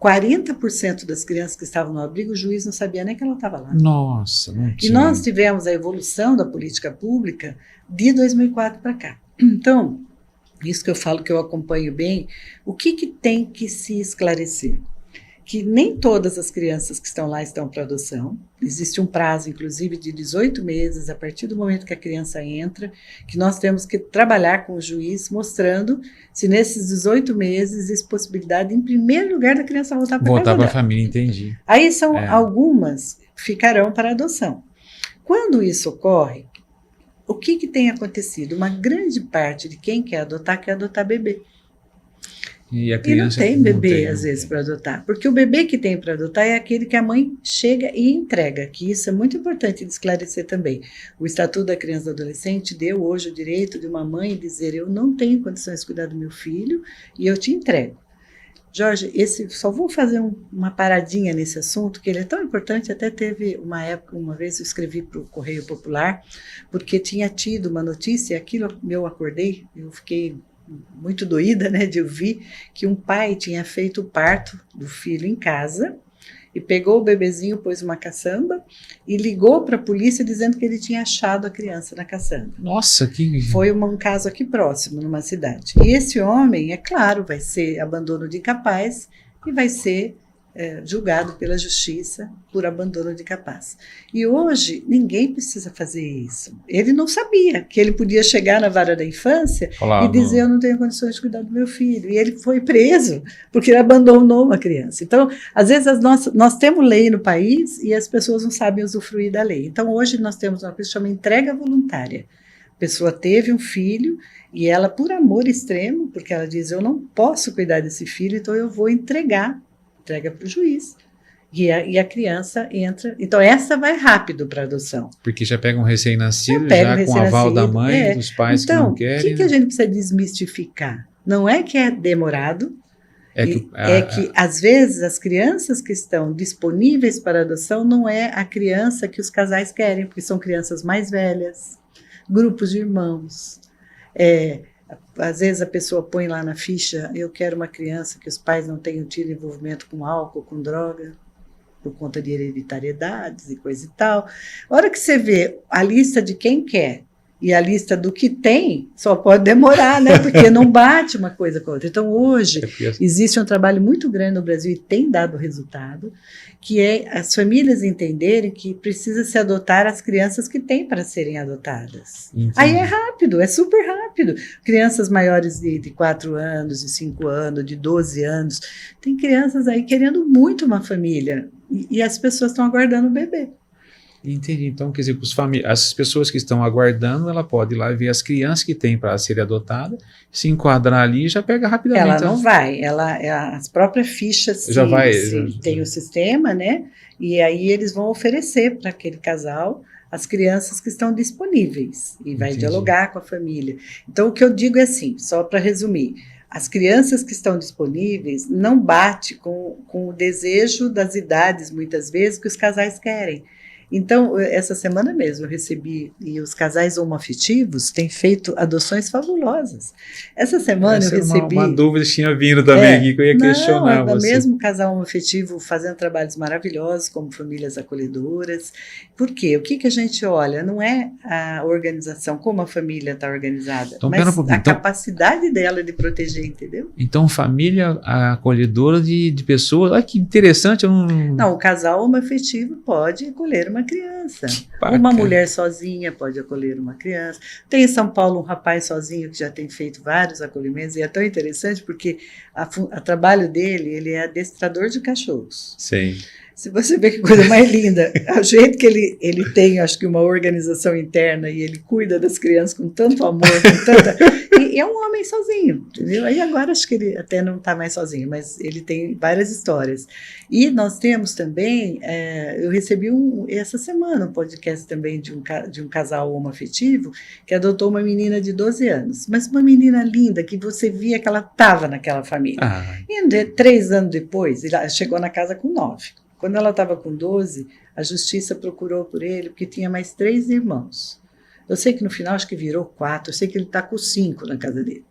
40% das crianças que estavam no abrigo, o juiz não sabia nem que ela estava lá. Nossa, não tinha. E nós tivemos a evolução da política pública de 2004 para cá. Então, isso que eu falo que eu acompanho bem, o que tem que se esclarecer? Que nem todas as crianças que estão lá estão para adoção. Existe um prazo, inclusive, de 18 meses, a partir do momento que a criança entra, que nós temos que trabalhar com o juiz, mostrando se nesses 18 meses existe possibilidade, em primeiro lugar, da criança voltar para casa dela. Voltar para a família, entendi. Aí são algumas ficarão para adoção. Quando isso ocorre, o que tem acontecido? Uma grande parte de quem quer adotar bebê. E a criança não tem bebê, às vezes, para adotar. Porque o bebê que tem para adotar é aquele que a mãe chega e entrega, que isso é muito importante de esclarecer também. O Estatuto da Criança e do Adolescente deu hoje o direito de uma mãe dizer: eu não tenho condições de cuidar do meu filho e eu te entrego. Jorge, só vou fazer uma paradinha nesse assunto, que ele é tão importante, até teve uma vez eu escrevi para o Correio Popular, porque tinha tido uma notícia, e aquilo eu acordei, eu fiquei muito doída, né, de ouvir que um pai tinha feito o parto do filho em casa, e pegou o bebezinho, pôs uma caçamba e ligou para a polícia dizendo que ele tinha achado a criança na caçamba. Nossa, que... Foi um caso aqui próximo, numa cidade. E esse homem, é claro, vai ser abandono de incapaz e vai ser julgado pela justiça por abandono de incapaz. E hoje, ninguém precisa fazer isso. Ele não sabia que ele podia chegar na vara da infância e dizer, eu não tenho condições de cuidar do meu filho. E ele foi preso porque ele abandonou uma criança. Então, às vezes, nós temos lei no país e as pessoas não sabem usufruir da lei. Então, hoje nós temos uma coisa que chama entrega voluntária. A pessoa teve um filho e ela, por amor extremo, porque ela diz, eu não posso cuidar desse filho, então eu vou entrega para o juiz. E a criança entra. Então, essa vai rápido para adoção. Porque já pega um recém-nascido, já com o aval da mãe, dos pais que não querem. O que a gente precisa desmistificar? Não é que é demorado, é que, às vezes, as crianças que estão disponíveis para adoção não é a criança que os casais querem, porque são crianças mais velhas, grupos de irmãos. Às vezes a pessoa põe lá na ficha, eu quero uma criança que os pais não tenham tido envolvimento com álcool, com droga, por conta de hereditariedades e coisa e tal. A hora que você vê a lista de quem quer e a lista do que tem, só pode demorar, né? Porque não bate uma coisa com a outra. Então, hoje, existe um trabalho muito grande no Brasil e tem dado resultado, que é as famílias entenderem que precisa se adotar as crianças que têm para serem adotadas. Entendi. Aí é rápido, é super rápido. Crianças maiores de 4 anos, de 5 anos, de 12 anos. Tem crianças aí querendo muito uma família e as pessoas estão aguardando o bebê. Entendi. Então, quer dizer, as pessoas que estão aguardando, ela pode ir lá ver as crianças que tem para serem adotadas, se enquadrar ali e já pega rapidamente. Ela não vai, as próprias fichas tem o sistema, né? E aí eles vão oferecer para aquele casal as crianças que estão disponíveis e vai dialogar com a família. Então, o que eu digo é assim, só para resumir, as crianças que estão disponíveis não bate com o desejo das idades, muitas vezes, que os casais querem. Então, essa semana mesmo eu recebi, e os casais homoafetivos têm feito adoções fabulosas. Essa semana eu recebi... Uma dúvida tinha vindo também aqui, que eu ia questionar você. Mesmo casal homoafetivo fazendo trabalhos maravilhosos, como famílias acolhedoras. Por quê? O que a gente olha? Não é a organização, como a família está organizada, então, mas a capacidade dela de proteger, entendeu? Então, família acolhedora de pessoas... Olha que interessante. Não, o casal homoafetivo pode acolher uma criança. Uma mulher sozinha pode acolher uma criança. Tem em São Paulo um rapaz sozinho que já tem feito vários acolhimentos e é tão interessante porque o trabalho dele, ele é adestrador de cachorros. Sim. Se você vê que coisa mais linda, o jeito que ele tem, acho que uma organização interna e ele cuida das crianças com tanto amor, com tanta... E é um homem sozinho, entendeu? Aí agora acho que ele até não está mais sozinho, mas ele tem várias histórias. E nós temos também, eu recebi essa semana um podcast também de um casal homoafetivo que adotou uma menina de 12 anos, mas uma menina linda que você via que ela estava naquela família. E 3 anos depois, ela chegou na casa com 9. Quando ela estava com 12, a justiça procurou por ele, porque tinha mais 3 irmãos. Eu sei que no final acho que virou 4, eu sei que ele está com 5 na casa dele.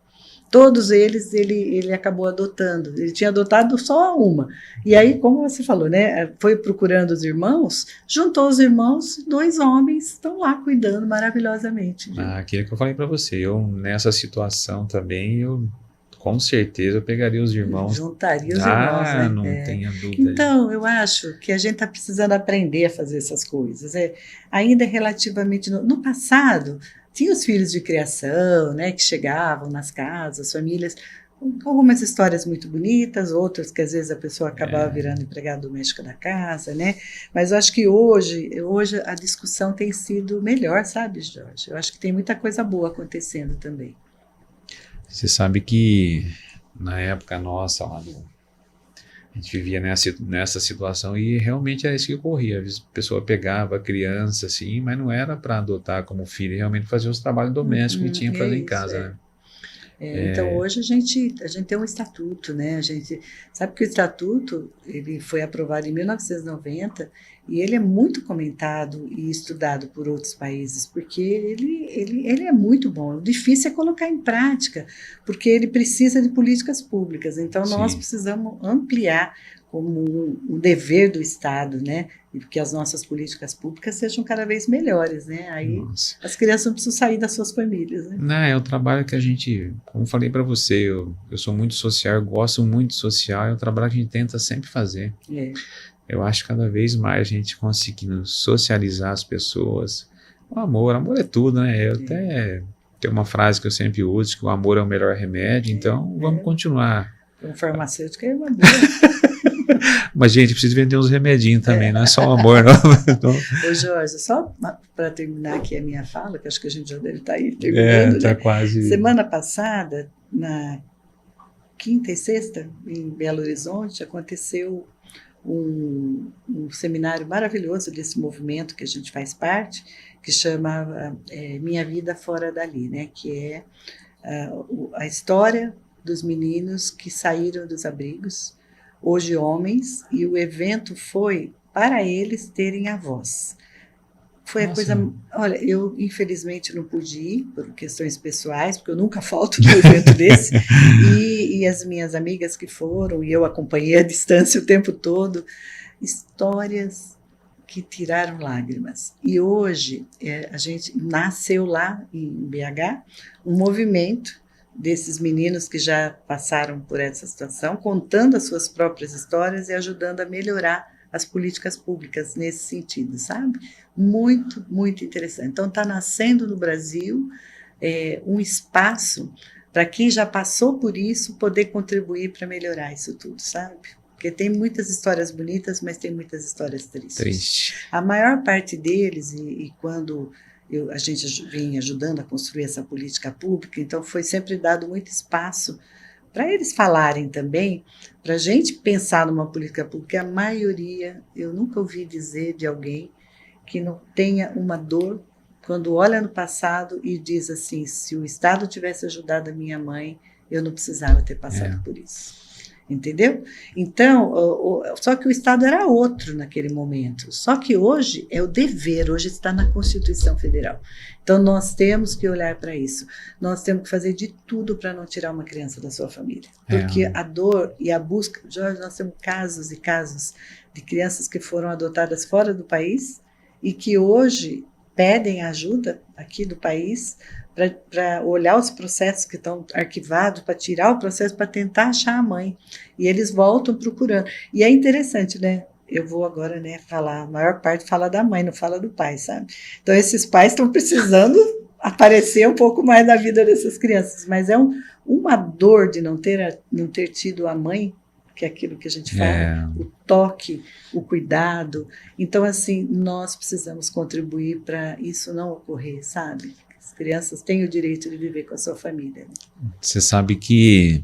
Todos eles ele acabou adotando, ele tinha adotado só uma. E aí, como você falou, né, foi procurando os irmãos, juntou os irmãos, 2 homens estão lá cuidando maravilhosamente. Aquilo que eu falei para você, nessa situação também, com certeza eu pegaria os irmãos. Juntaria os irmãos, né? Não tenha dúvida. Então, eu acho que a gente está precisando aprender a fazer essas coisas. Ainda relativamente... No passado, tinha os filhos de criação, né, que chegavam nas casas, as famílias, com algumas histórias muito bonitas, outras que às vezes a pessoa acabava virando empregada doméstica da casa, né? Mas eu acho que hoje a discussão tem sido melhor, sabe, Jorge? Eu acho que tem muita coisa boa acontecendo também. Você sabe que na época nossa, a gente vivia nessa situação e realmente era isso que ocorria. A pessoa pegava a criança assim, mas não era para adotar como filho, realmente fazer os trabalhos domésticos que tinha que fazer em casa. Né? Então, hoje a gente tem um estatuto, né? A gente sabe que o estatuto ele foi aprovado em 1990 e ele é muito comentado e estudado por outros países, porque ele é muito bom. O difícil é colocar em prática, porque ele precisa de políticas públicas. Então, nós precisamos ampliar como um dever do Estado, né? E que as nossas políticas públicas sejam cada vez melhores, né? Aí as crianças não precisam sair das suas famílias, né? Não, é o trabalho que a gente, como eu falei para você, eu sou muito social, eu gosto muito de social, é um trabalho que a gente tenta sempre fazer. Eu acho que cada vez mais a gente conseguindo socializar as pessoas. O amor é tudo, né? Eu até tenho uma frase que eu sempre uso, que o amor é o melhor remédio, então vamos continuar. O farmacêutico é uma boa. Mas, gente, precisa vender uns remedinhos também, não é só o amor, não. Então... Ô, Jorge, só para terminar aqui a minha fala, que acho que a gente já deve estar aí terminando. Tá quase. Semana passada, na quinta e sexta, em Belo Horizonte, aconteceu um seminário maravilhoso desse movimento que a gente faz parte, que chama Minha Vida Fora Dali, né? Que é a história dos meninos que saíram dos abrigos, hoje homens, e o evento foi para eles terem a voz. Foi a coisa... Olha, eu infelizmente não pude ir por questões pessoais, porque eu nunca falto num evento desse, e as minhas amigas que foram, e eu acompanhei à distância o tempo todo, histórias que tiraram lágrimas. E hoje a gente nasceu lá em BH um movimento desses meninos que já passaram por essa situação, contando as suas próprias histórias e ajudando a melhorar as políticas públicas nesse sentido, sabe? Muito, muito interessante. Então, está nascendo no Brasil um espaço para quem já passou por isso poder contribuir para melhorar isso tudo, sabe? Porque tem muitas histórias bonitas, mas tem muitas histórias tristes. A maior parte deles, e quando a gente vem ajudando a construir essa política pública, então foi sempre dado muito espaço para eles falarem também, para a gente pensar numa política pública. A maioria, eu nunca ouvi dizer de alguém que não tenha uma dor quando olha no passado e diz assim, se o Estado tivesse ajudado a minha mãe, eu não precisava ter passado por isso. Entendeu? Então, só que o Estado era outro naquele momento. Só que hoje é o dever, hoje está na Constituição Federal. Então, nós temos que olhar para isso. Nós temos que fazer de tudo para não tirar uma criança da sua família. Porque a dor e a busca... Jorge, nós temos casos e casos de crianças que foram adotadas fora do país e que hoje pedem ajuda aqui do país para olhar os processos que estão arquivados, para tirar o processo, para tentar achar a mãe. E eles voltam procurando. E é interessante, né? Eu vou agora, né, falar, a maior parte fala da mãe, não fala do pai, sabe? Então, esses pais estão precisando aparecer um pouco mais na vida dessas crianças. Mas é uma dor de não ter tido a mãe, que é aquilo que a gente fala, o toque, o cuidado. Então, assim, nós precisamos contribuir para isso não ocorrer, sabe? As crianças têm o direito de viver com a sua família. Você sabe que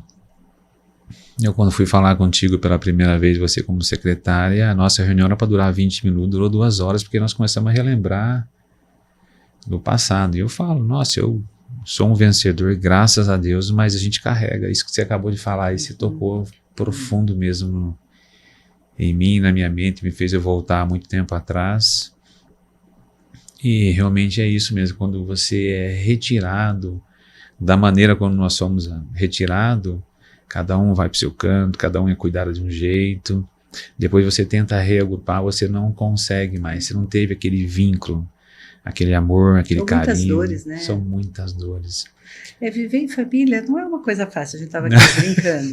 eu, quando fui falar contigo pela primeira vez, você como secretária, a nossa reunião era para durar 20 minutos, durou 2 horas, porque nós começamos a relembrar do passado. E eu falo, nossa, eu sou um vencedor, graças a Deus, mas a gente carrega. Isso que você acabou de falar, isso tocou profundo mesmo em mim, na minha mente, me fez eu voltar há muito tempo atrás. E realmente é isso mesmo, quando você é retirado da maneira como nós somos retirados, cada um vai para o seu canto, cada um é cuidado de um jeito, depois você tenta reagrupar, você não consegue mais, você não teve aquele vínculo, aquele amor, aquele carinho. São muitas dores, né? São muitas dores. Viver em família não é uma coisa fácil, a gente estava aqui brincando,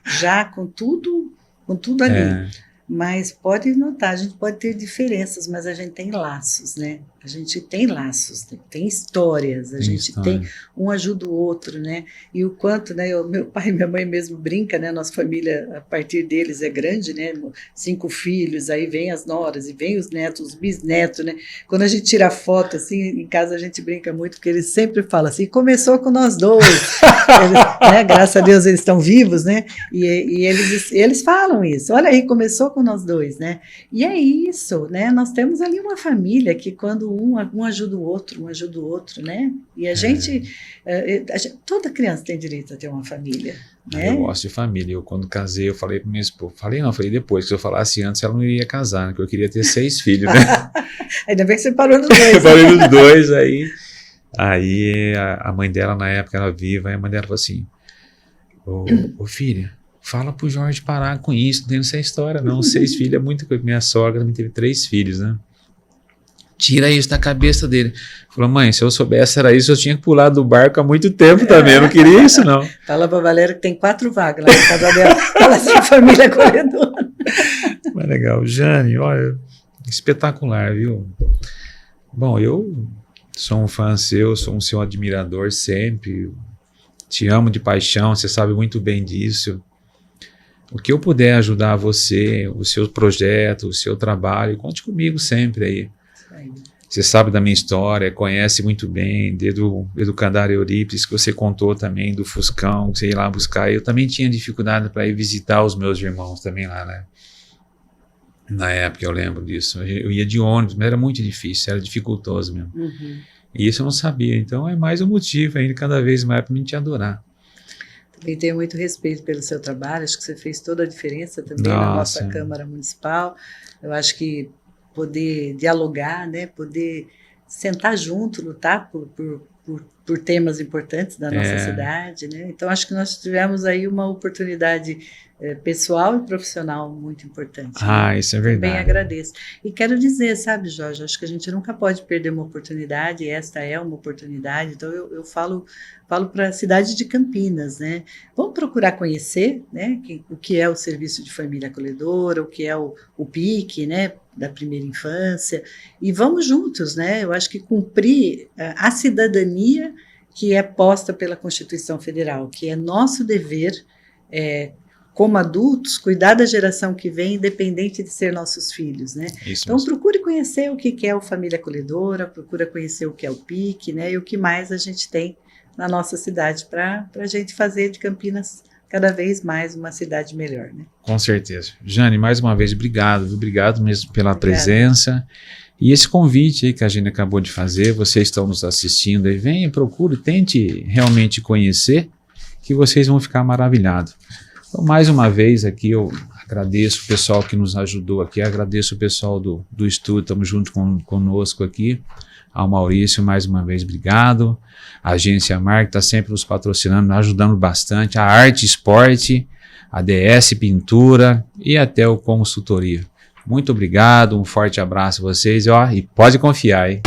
já com tudo ali. Mas pode notar, a gente pode ter diferenças, mas a gente tem laços, né? A gente tem laços, tem histórias, a gente tem um ajuda o outro, né? E o quanto, né? Meu pai e minha mãe mesmo brinca, né? Nossa família, a partir deles, é grande, né? 5 filhos, aí vem as noras, e vem os netos, os bisnetos, né? Quando a gente tira foto, assim, em casa a gente brinca muito, porque eles sempre falam assim, começou com nós dois, né? Graças a Deus eles estão vivos, né? E eles falam isso, olha aí, começou com nós dois, né? E é isso, né? Nós temos ali uma família que quando um ajuda o outro, né? E a gente, toda criança tem direito a ter uma família, né? Eu gosto de família. Eu, quando casei, eu falei para minha esposa, falei depois, que se eu falasse antes, ela não iria casar, né? Porque eu queria ter 6 filhos, né? Ainda bem que você parou nos 2. Eu parei nos 2, aí a mãe dela, na época, era viva, aí a mãe dela falou assim, ô filha, fala pro Jorge parar com isso, não tem essa história não, 6 filhos é muita coisa. Minha sogra também teve 3 filhos, né? Tira isso da cabeça dele. Falou, mãe, se eu soubesse era isso, eu tinha que pular do barco há muito tempo também, eu não queria isso não. Fala pra Valéria que tem 4 vagas lá na casa dela, fala assim, família acolhedora. Mas legal, Jane, olha, espetacular, viu? Bom, eu sou um fã seu, sou um seu admirador sempre, te amo de paixão, você sabe muito bem disso. O que eu puder ajudar você, o seu projeto, o seu trabalho, conte comigo sempre aí. Você sabe da minha história, conhece muito bem, desde o Educandário Eurípides, que você contou também, do Fuscão, que você ia lá buscar. Eu também tinha dificuldade para ir visitar os meus irmãos também lá, né? Na época eu lembro disso. Eu ia de ônibus, mas era muito difícil, era dificultoso mesmo. Uhum. E isso eu não sabia. Então é mais um motivo ainda, cada vez mais, para mim te adorar. Também tenho muito respeito pelo seu trabalho, acho que você fez toda a diferença também na nossa Câmara Municipal. Eu acho que poder dialogar, né, poder sentar junto, lutar por temas importantes da nossa cidade, né? Então acho que nós tivemos aí uma oportunidade pessoal e profissional muito importante. Né? Isso é verdade. Também agradeço. E quero dizer, sabe, Jorge, acho que a gente nunca pode perder uma oportunidade, e esta é uma oportunidade, então eu falo para a cidade de Campinas, né? Vamos procurar conhecer, né, o que é o Serviço de Família Acolhedora, o que é o PIC, né, da primeira infância, e vamos juntos, né? Eu acho que cumprir a cidadania que é posta pela Constituição Federal, que é nosso dever, como adultos, cuidar da geração que vem, independente de ser nossos filhos, né? Então, procure conhecer o que é o Família Acolhedora, procure conhecer o que é o PIC, né? E o que mais a gente tem na nossa cidade para a gente fazer de Campinas cada vez mais uma cidade melhor, né? Com certeza. Jane, mais uma vez, obrigado mesmo pela presença. E esse convite aí que a gente acabou de fazer, vocês estão nos assistindo aí, venha, procure, tente realmente conhecer, que vocês vão ficar maravilhados. Então, mais uma vez aqui, eu agradeço o pessoal que nos ajudou aqui, agradeço o pessoal do estúdio, estamos junto conosco aqui, ao Maurício, mais uma vez, obrigado. A Agência Mar, que está sempre nos patrocinando, nos ajudando bastante, a Arte Esporte, a DS Pintura e até o Consultoria. Muito obrigado, um forte abraço a vocês e pode confiar, hein?